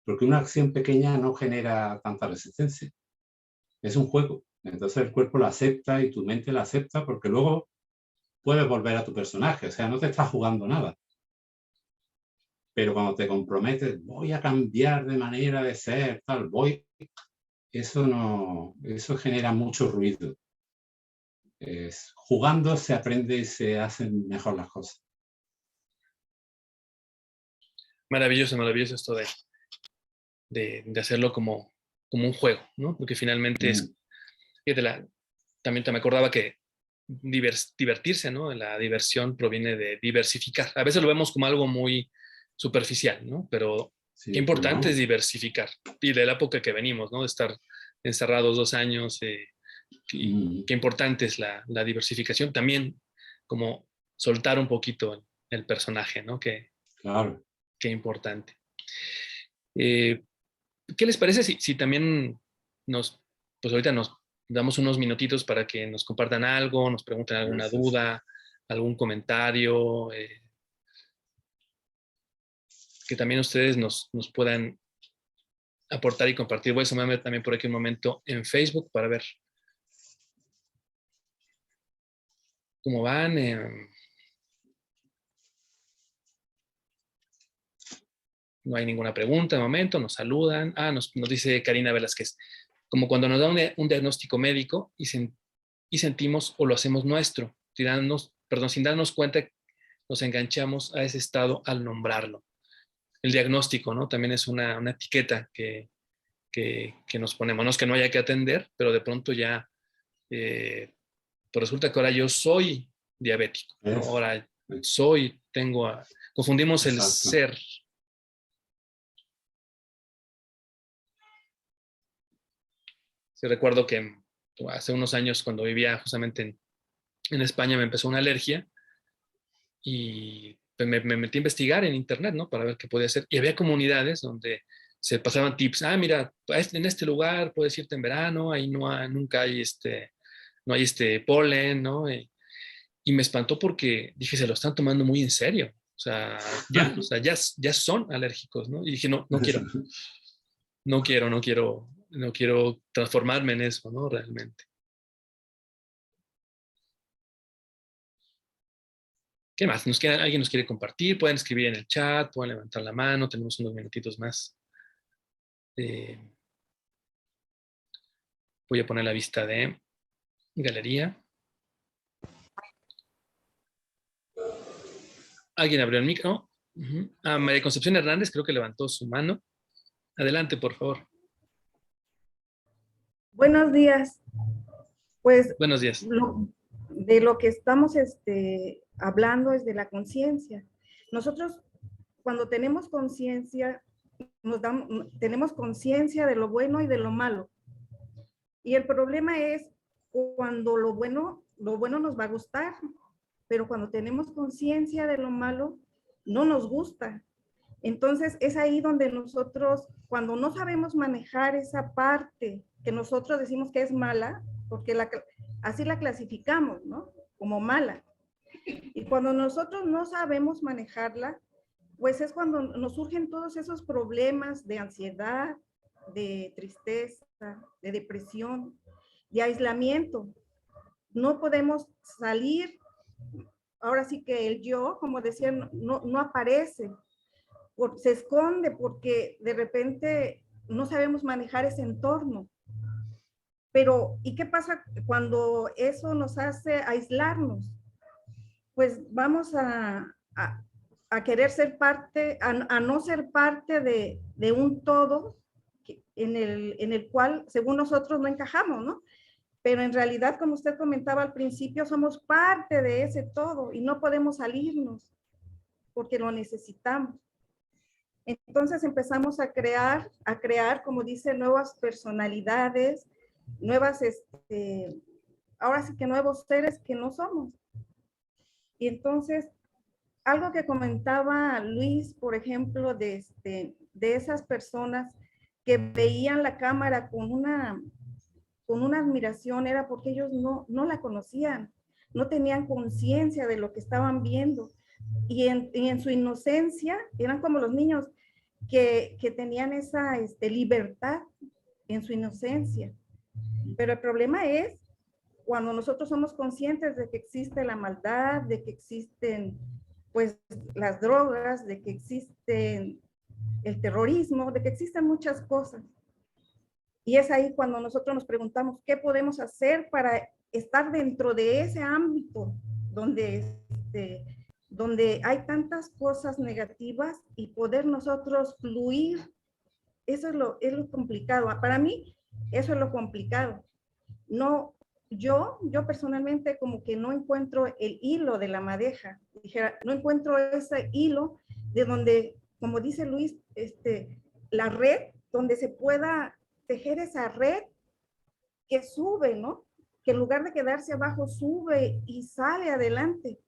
Porque una acción pequeña no genera tanta resistencia. Es un juego. Entonces el cuerpo lo acepta y tu mente lo acepta porque luego puedes volver a tu personaje. O sea, no te estás jugando nada. Pero cuando te comprometes, voy a cambiar de manera de ser, tal, eso genera mucho ruido. Jugando se aprende y se hacen mejor las cosas. Maravilloso, maravilloso esto de hacerlo como un juego, ¿no? Porque finalmente es, fíjate, también te me acordaba que divertirse, ¿no? La diversión proviene de diversificar. A veces lo vemos como algo muy superficial, ¿no? Pero qué Sí, pero importante es no. diversificar. Y de la época que venimos, ¿no? De estar encerrados 2 años, y qué importante es la diversificación. También como soltar un poquito el personaje, ¿no? Claro. Qué importante. Eh, ¿Qué les parece si también pues ahorita nos damos unos minutitos para que nos compartan algo, nos pregunten alguna Gracias. duda, algún comentario, que también ustedes nos puedan aportar y compartir? Voy a sumarme también por aquí un momento en Facebook para ver cómo van. No hay ninguna pregunta de momento, nos saludan. Nos dice Karina Velázquez, como cuando nos da un diagnóstico médico y sentimos o lo hacemos nuestro, sin darnos cuenta, nos enganchamos a ese estado al nombrarlo. El diagnóstico, ¿no? También es una etiqueta que nos ponemos. No es que no haya que atender, pero de pronto ya, pues resulta que ahora yo soy diabético, ¿no? Es, Ahora confundimos el exacto. ser. Sí, recuerdo que hace unos años, cuando vivía justamente en España, me empezó una alergia y pues, me metí a investigar en internet, ¿no? Para ver qué podía hacer. Y había comunidades donde se pasaban tips. Mira, en este lugar puedes irte en verano, ahí nunca hay no hay polen, ¿no? Y me espantó porque dije, se lo están tomando muy en serio. O sea, ya son alérgicos, ¿no? Y dije, no, no quiero transformarme en eso, ¿no? Realmente. ¿Qué más? ¿Alguien nos quiere compartir? Pueden escribir en el chat, pueden levantar la mano, tenemos unos minutitos más. Eh, Voy a poner la vista de galería. ¿Alguien abrió el micro? María Concepción Hernández creo que levantó su mano. Adelante, por favor. Buenos días. Pues Buenos días. de lo que estamos hablando es de la conciencia. Nosotros, cuando tenemos conciencia, tenemos conciencia de lo bueno y de lo malo. Y el problema es cuando lo bueno nos va a gustar pero cuando tenemos conciencia de lo malo, no nos gusta. Entonces es ahí donde nosotros, cuando no sabemos manejar esa parte que nosotros decimos que es mala, porque así la clasificamos, ¿no? Como mala. Y cuando nosotros no sabemos manejarla, pues es cuando nos surgen todos esos problemas de ansiedad, de tristeza, de depresión, de aislamiento. No podemos salir, ahora sí que el yo, como decía, no aparece, se esconde porque de repente no sabemos manejar ese entorno. Pero, ¿y qué pasa cuando eso nos hace aislarnos? Pues vamos a querer ser parte, a no ser parte de un todo en el cual, según nosotros, no encajamos, ¿no? Pero en realidad, como usted comentaba al principio, somos parte de ese todo y no podemos salirnos porque lo necesitamos. Entonces empezamos a crear, como dice, nuevas personalidades, nuevas, ahora sí que nuevos seres que no somos. Y entonces, algo que comentaba Luis, por ejemplo, de esas personas que veían la cámara con una admiración, era porque ellos no la conocían, no tenían conciencia de lo que estaban viendo. Y en su inocencia, eran como los niños que tenían esa libertad en su inocencia. Pero el problema es cuando nosotros somos conscientes de que existe la maldad, de que existen pues las drogas, de que existe el terrorismo, de que existen muchas cosas. Y es ahí cuando nosotros nos preguntamos qué podemos hacer para estar dentro de ese ámbito donde hay tantas cosas negativas y poder nosotros fluir. Eso es lo complicado. Para mí, eso es lo complicado. No, yo personalmente como que no encuentro el hilo de la madeja. Dijera, no encuentro ese hilo de donde, como dice Luis, la red, donde se pueda tejer esa red que sube, ¿no? Que en lugar de quedarse abajo, sube y sale adelante.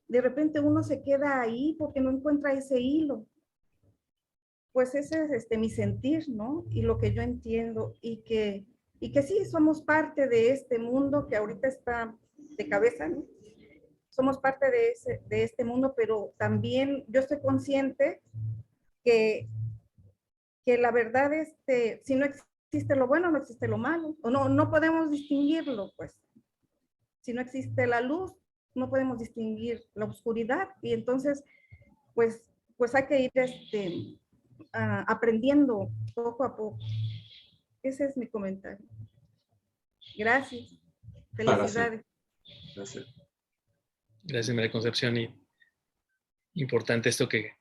De repente uno se queda ahí porque no encuentra ese hilo. Pues ese es mi sentir, ¿no? Y lo que yo entiendo, y que sí, somos parte de este mundo que ahorita está de cabeza, ¿no? Somos parte de este mundo, pero también yo estoy consciente que la verdad, si no existe lo bueno, no existe lo malo, o no podemos distinguirlo, pues. Si no existe la luz, no podemos distinguir la oscuridad, y entonces, pues hay que ir aprendiendo poco a poco. Ese es mi comentario. Gracias. Felicidades. Gracias. Gracias, María Concepción. Y importante esto que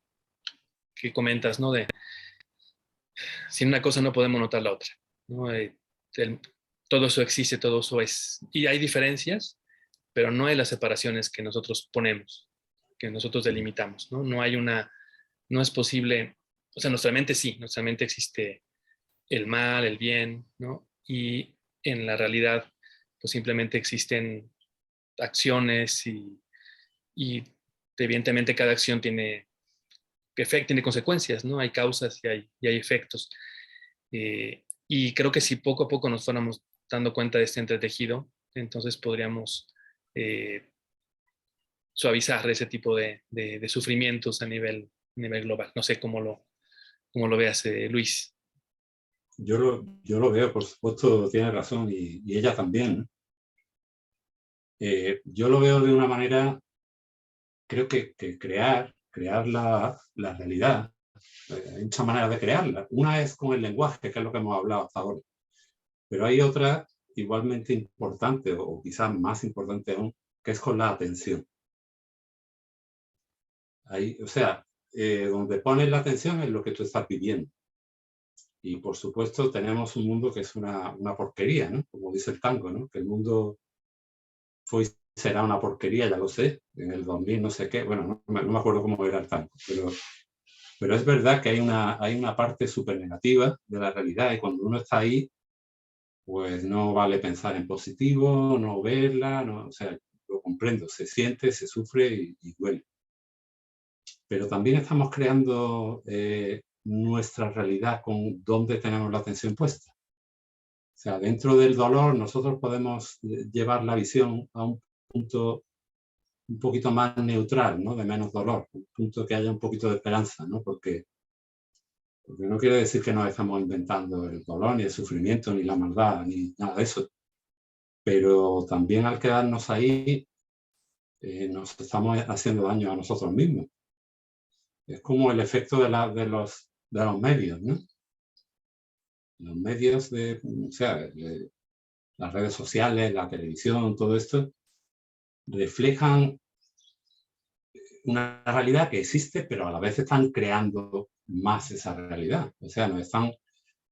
comentas, ¿no? De sin una cosa no podemos notar la otra, ¿no? Todo eso existe, todo eso es. Y hay diferencias, pero no hay las separaciones que nosotros ponemos, que nosotros delimitamos, ¿no? No es posible, o sea, nuestra mente sí, nuestra mente existe el mal, el bien, ¿no? Y en la realidad, pues simplemente existen acciones y evidentemente cada acción tiene consecuencias, ¿no? Hay causas y hay efectos. Y creo que si poco a poco nos fuéramos dando cuenta de este entretejido, entonces podríamos suavizar ese tipo de sufrimientos a nivel global. No sé cómo lo veas, Luis. Yo lo veo, por supuesto, tiene razón, y ella también. Yo lo veo de una manera, creo que crear la realidad, hay muchas maneras de crearla. Una es con el lenguaje, que es lo que hemos hablado hasta ahora. Pero hay otra igualmente importante, o quizás más importante aún, que es con la atención. Ahí, o sea, donde pones la atención es lo que tú estás viviendo. Y por supuesto tenemos un mundo que es una porquería, ¿no? Como dice el tango, ¿no? Que el mundo fue y será una porquería, ya lo sé, en el 2000 no sé qué, bueno, no me acuerdo cómo era el tango, pero es verdad que hay una parte súper negativa de la realidad, y cuando uno está ahí, pues no vale pensar en positivo, no verla, no, o sea, comprendo, se siente, se sufre y duele. Pero también estamos creando nuestra realidad con dónde tenemos la atención puesta. O sea, dentro del dolor nosotros podemos llevar la visión a un punto un poquito más neutral, ¿no? De menos dolor, un punto que haya un poquito de esperanza, ¿no? Porque no quiere decir que nos estamos inventando el dolor, ni el sufrimiento, ni la maldad, ni nada de eso. Pero también al quedarnos ahí, nos estamos haciendo daño a nosotros mismos. Es como el efecto de los medios, ¿no? Los medios o sea, las redes sociales, la televisión, todo esto, reflejan una realidad que existe, pero a la vez están creando más esa realidad. O sea,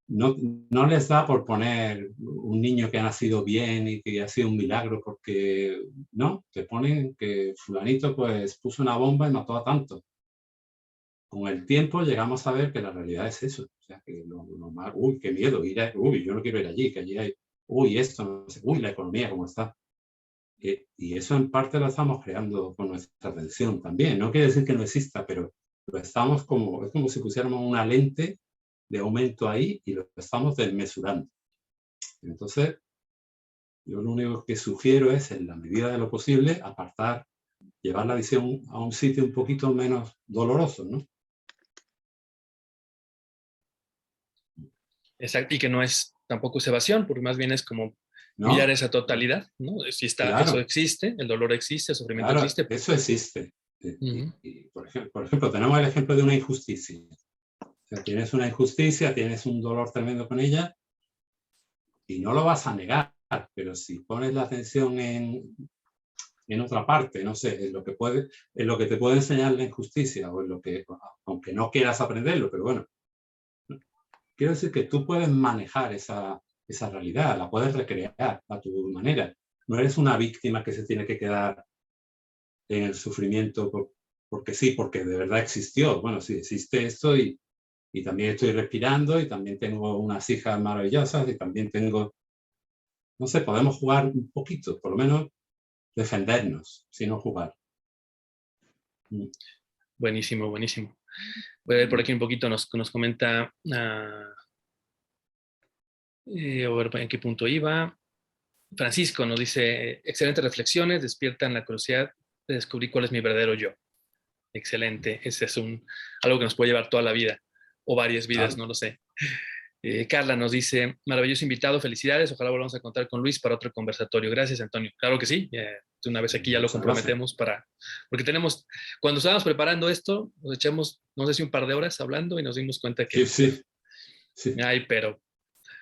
no les da por poner un niño que ha nacido bien y que ha sido un milagro, porque no, te ponen que fulanito pues puso una bomba y mató a tanto. Con el tiempo llegamos a ver que la realidad es eso. O sea, que uy, qué miedo, uy, yo no quiero ir allí, que allí hay, uy, esto, no sé, uy, la economía, cómo está. Y eso en parte lo estamos creando con nuestra atención también. No quiere decir que no exista, pero lo estamos es como si pusiéramos una lente de aumento ahí y lo estamos desmesurando. Entonces, yo lo único que sugiero es, en la medida de lo posible, apartar, llevar la visión a un sitio un poquito menos doloroso, ¿no? Exacto, y que no es tampoco es evasión, porque más bien es como ¿No? mirar esa totalidad, ¿no? Si está, claro, eso existe, el dolor existe, el sufrimiento claro, existe. eso existe. Uh-huh. Por ejemplo, tenemos el ejemplo de una injusticia. O sea, tienes una injusticia, tienes un dolor tremendo con ella y no lo vas a negar, pero si pones la atención en otra parte, no sé, en lo que te puede enseñar la injusticia o en lo que, aunque no quieras aprenderlo, pero bueno, quiero decir que tú puedes manejar esa realidad, la puedes recrear a tu manera. No eres una víctima que se tiene que quedar en el sufrimiento porque sí, porque de verdad existió. Bueno, sí, existe esto y también estoy respirando y también tengo unas hijas maravillosas y también tengo, no sé, podemos jugar un poquito, por lo menos defendernos, sino jugar. Buenísimo, buenísimo. Voy a ver por aquí un poquito, nos comenta, a ver en qué punto iba. Francisco nos dice, excelentes reflexiones, despiertan la curiosidad de descubrir cuál es mi verdadero yo. Excelente, ese es algo que nos puede llevar toda la vida, o varias vidas, no lo sé. Carla nos dice, maravilloso invitado, felicidades, ojalá volvamos a contar con Luis para otro conversatorio. Gracias, Antonio. Claro que sí, una vez aquí ya lo comprometemos porque cuando estábamos preparando esto, nos echamos, no sé si un par de horas hablando y nos dimos cuenta que sí. Ay, pero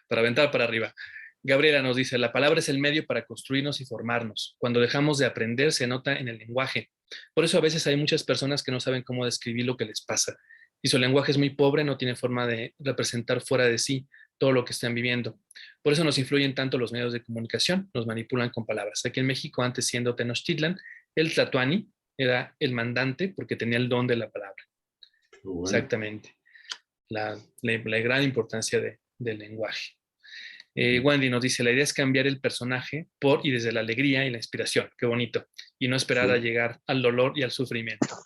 para aventar para arriba. Gabriela nos dice, la palabra es el medio para construirnos y formarnos. Cuando dejamos de aprender se nota en el lenguaje. Por eso a veces hay muchas personas que no saben cómo describir lo que les pasa. Y su lenguaje es muy pobre, no tiene forma de representar fuera de sí todo lo que están viviendo. Por eso nos influyen tanto los medios de comunicación, nos manipulan con palabras. Aquí en México, antes siendo Tenochtitlan, el tlatoani era el mandante porque tenía el don de la palabra. Bueno. Exactamente. La gran importancia del lenguaje. Wendy nos dice, la idea es cambiar el personaje por y desde la alegría y la inspiración. Qué bonito. Y no esperar a llegar al dolor y al sufrimiento.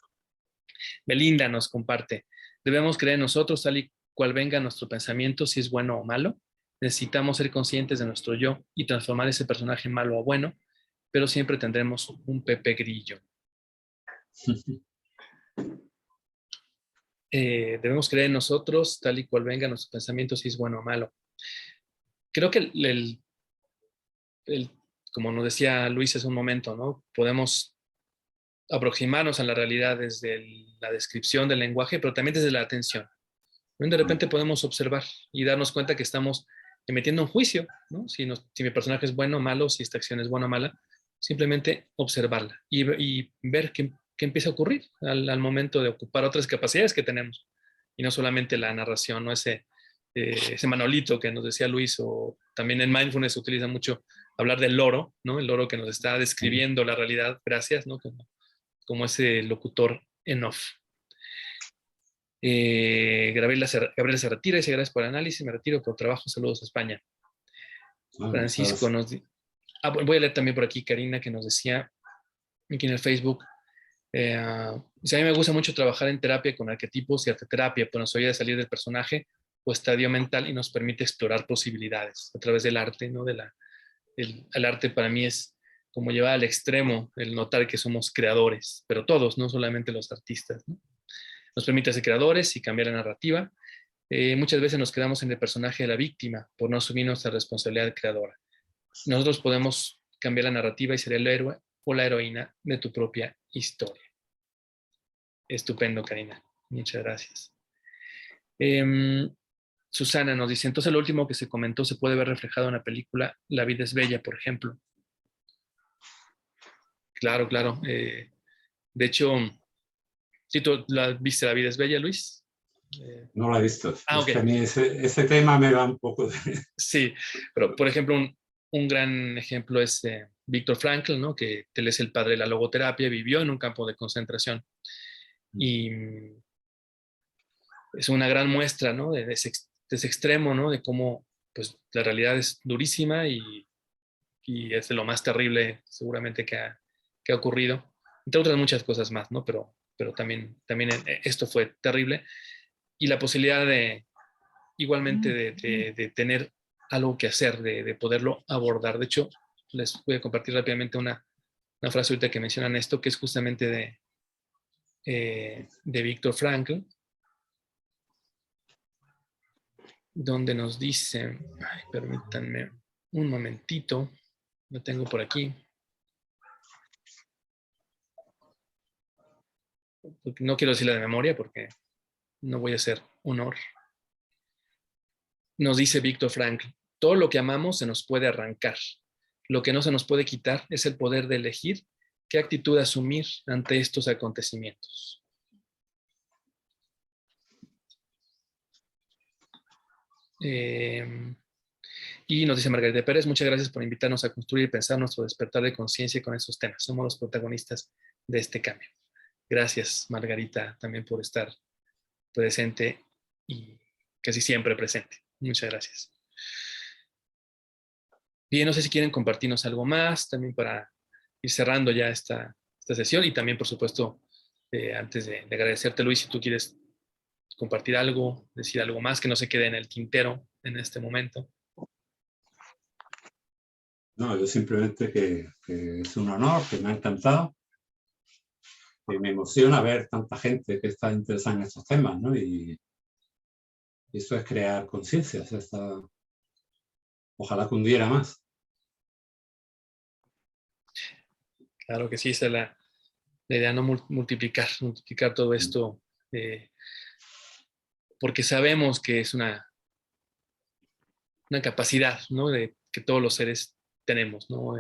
Belinda nos comparte, debemos creer en nosotros tal y cual venga nuestro pensamiento, si es bueno o malo. Necesitamos ser conscientes de nuestro yo y transformar ese personaje malo a bueno, pero siempre tendremos un Pepe Grillo. Debemos creer en nosotros tal y cual venga nuestro pensamiento, si es bueno o malo. Creo que como nos decía Luis hace un momento, ¿no? Podemos aproximarnos a la realidad desde la descripción del lenguaje, pero también desde la atención. De repente podemos observar y darnos cuenta que estamos emitiendo un juicio, ¿no? Si mi personaje es bueno o malo, si esta acción es buena o mala, simplemente observarla y ver qué empieza a ocurrir al momento de ocupar otras capacidades que tenemos y no solamente la narración, ¿no? Ese manolito que nos decía Luis, o también en Mindfulness se utiliza mucho hablar del loro, ¿no? El loro que nos está describiendo la realidad, gracias, ¿no? Como ese locutor en off. Gabriela se retira y dice, gracias por el análisis, me retiro por trabajo, saludos a España. Francisco nos dice, voy a leer también por aquí Karina que nos decía, aquí en el Facebook. Dice, a mí me gusta mucho trabajar en terapia con arquetipos y arteterapia, pues nos ayuda a salir del personaje o estadio mental y nos permite explorar posibilidades a través del arte, ¿no? El arte para mí es como llevar al extremo el notar que somos creadores, pero todos, no solamente los artistas, ¿no? Nos permite ser creadores y cambiar la narrativa. Muchas veces nos quedamos en el personaje de la víctima por no asumir nuestra responsabilidad creadora. Nosotros podemos cambiar la narrativa y ser el héroe o la heroína de tu propia historia. Estupendo, Karina. Muchas gracias. Susana nos dice, entonces lo último que se comentó se puede ver reflejado en la película La vida es bella, por ejemplo. Claro, claro. De hecho, ¿sí tú viste La vida es bella, Luis? No lo he visto. Ok. Es que a mí ese tema me va un poco de... Sí, pero por ejemplo, un gran ejemplo es Víctor Frankl, ¿no? Que él es el padre de la logoterapia, vivió en un campo de concentración. Y es una gran muestra, ¿no? De ese extremo, ¿no? De cómo pues, la realidad es durísima y es de lo más terrible seguramente que ha ocurrido, entre otras muchas cosas más, ¿no? Pero también esto fue terrible. Y la posibilidad igualmente de tener algo que hacer, de poderlo abordar. De hecho, les voy a compartir rápidamente una frase ahorita que mencionan esto, que es justamente de Víctor Frankl, donde nos dice, permítanme un momentito, lo tengo por aquí, porque no quiero decirla de memoria porque no voy a hacer honor. Nos dice Víctor Frankl, todo lo que amamos se nos puede arrancar. Lo que no se nos puede quitar es el poder de elegir qué actitud asumir ante estos acontecimientos. Y nos dice Margarita Pérez, muchas gracias por invitarnos a construir y pensar nuestro despertar de conciencia con esos temas. Somos los protagonistas de este cambio. Gracias, Margarita, también por estar presente y casi siempre presente. Muchas gracias. Bien, no sé si quieren compartirnos algo más, también para ir cerrando ya esta sesión y también, por supuesto, antes de agradecerte, Luis, si tú quieres compartir algo, decir algo más que no se quede en el tintero en este momento. No, yo simplemente que es un honor, que me ha encantado, que me emociona ver tanta gente que está interesada en estos temas, ¿no? Y eso es crear conciencia, ojalá que hundiera más. Claro que sí, esa es la idea, no multiplicar todo esto, porque sabemos que es una capacidad, ¿no? De que todos los seres tenemos, ¿no?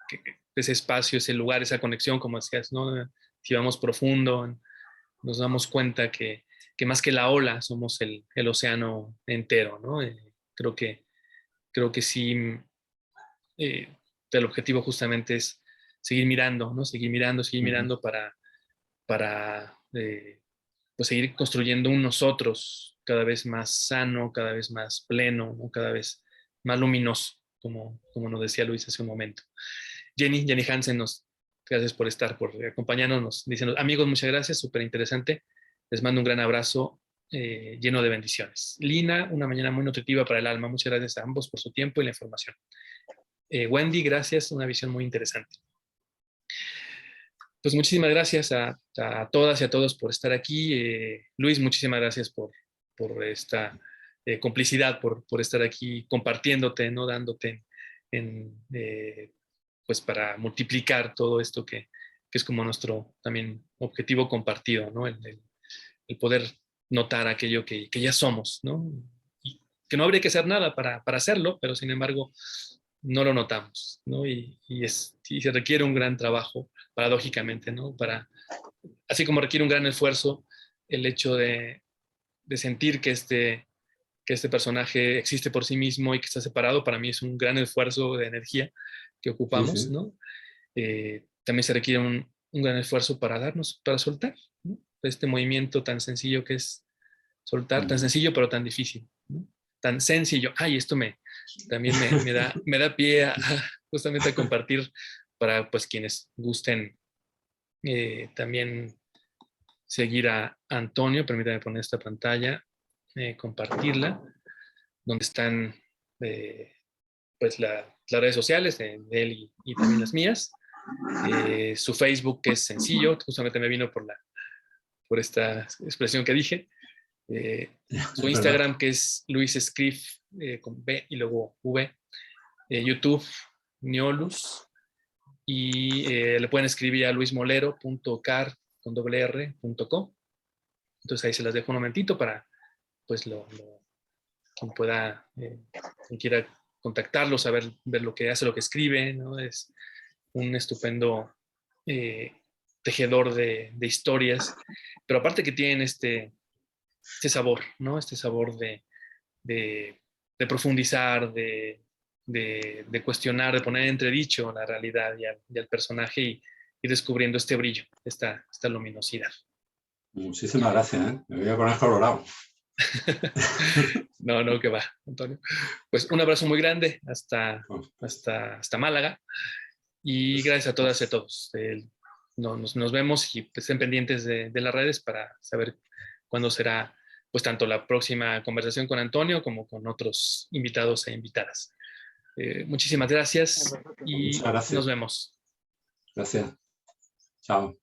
Que ese espacio, ese lugar, esa conexión, como decías, ¿no? Si vamos profundo, nos damos cuenta que más que la ola somos el océano entero, ¿no? Creo que sí, el objetivo justamente es seguir mirando, ¿no? Seguir mirando para pues seguir construyendo un nosotros cada vez más sano, cada vez más pleno, ¿no? Cada vez más luminoso, como nos decía Luis hace un momento. Jenny Hansen, gracias por acompañarnos, nos dicen, amigos, muchas gracias, súper interesante, les mando un gran abrazo lleno de bendiciones. Lina, una mañana muy nutritiva para el alma, muchas gracias a ambos por su tiempo y la información. Wendy, gracias, una visión muy interesante. Pues muchísimas gracias a todas y a todos por estar aquí. Luis, muchísimas gracias por esta complicidad, por estar aquí compartiéndote, ¿no? Dándote pues para multiplicar todo esto que es como nuestro también objetivo compartido, ¿no? El poder notar aquello que ya somos, ¿no? Y que no habría que hacer nada para hacerlo, pero sin embargo no lo notamos, ¿no? Y se requiere un gran trabajo, paradójicamente, ¿no? Así como requiere un gran esfuerzo el hecho de sentir que este personaje existe por sí mismo y que está separado, para mí es un gran esfuerzo de energía que ocupamos, sí. ¿No? También se requiere un gran esfuerzo para soltar, ¿no? Este movimiento tan sencillo que es soltar, tan sencillo pero tan difícil, ¿no? Tan sencillo. Esto también me da pie justamente a compartir para pues quienes gusten también seguir a Antonio. Permítanme poner esta pantalla, compartirla, donde están pues las redes sociales de él y también las mías. Su Facebook, que es sencillo, justamente me vino por esta expresión que dije. Su Instagram, que es Luis Scriff, con B y luego V. YouTube, Neolus. Y le pueden escribir a luismolero.car.com. Entonces ahí se las dejo un momentito para pues quien pueda, quien quiera contactarlo, saber, ver lo que hace, lo que escribe, ¿no? Es un estupendo tejedor de historias, pero aparte que tienen este sabor, ¿no? Este sabor de profundizar, de cuestionar, de poner en entredicho la realidad y al personaje y descubriendo este brillo, esta luminosidad. Muchísimas gracias, ¿eh? Me voy a poner colorado. No, que va, Antonio. Pues un abrazo muy grande hasta Málaga y gracias a todas y a todos. Nos vemos y pues, estén pendientes de las redes para saber cuándo será pues tanto la próxima conversación con Antonio como con otros invitados e invitadas. Muchísimas gracias y Muchas gracias. nos vemos. Gracias. Chao.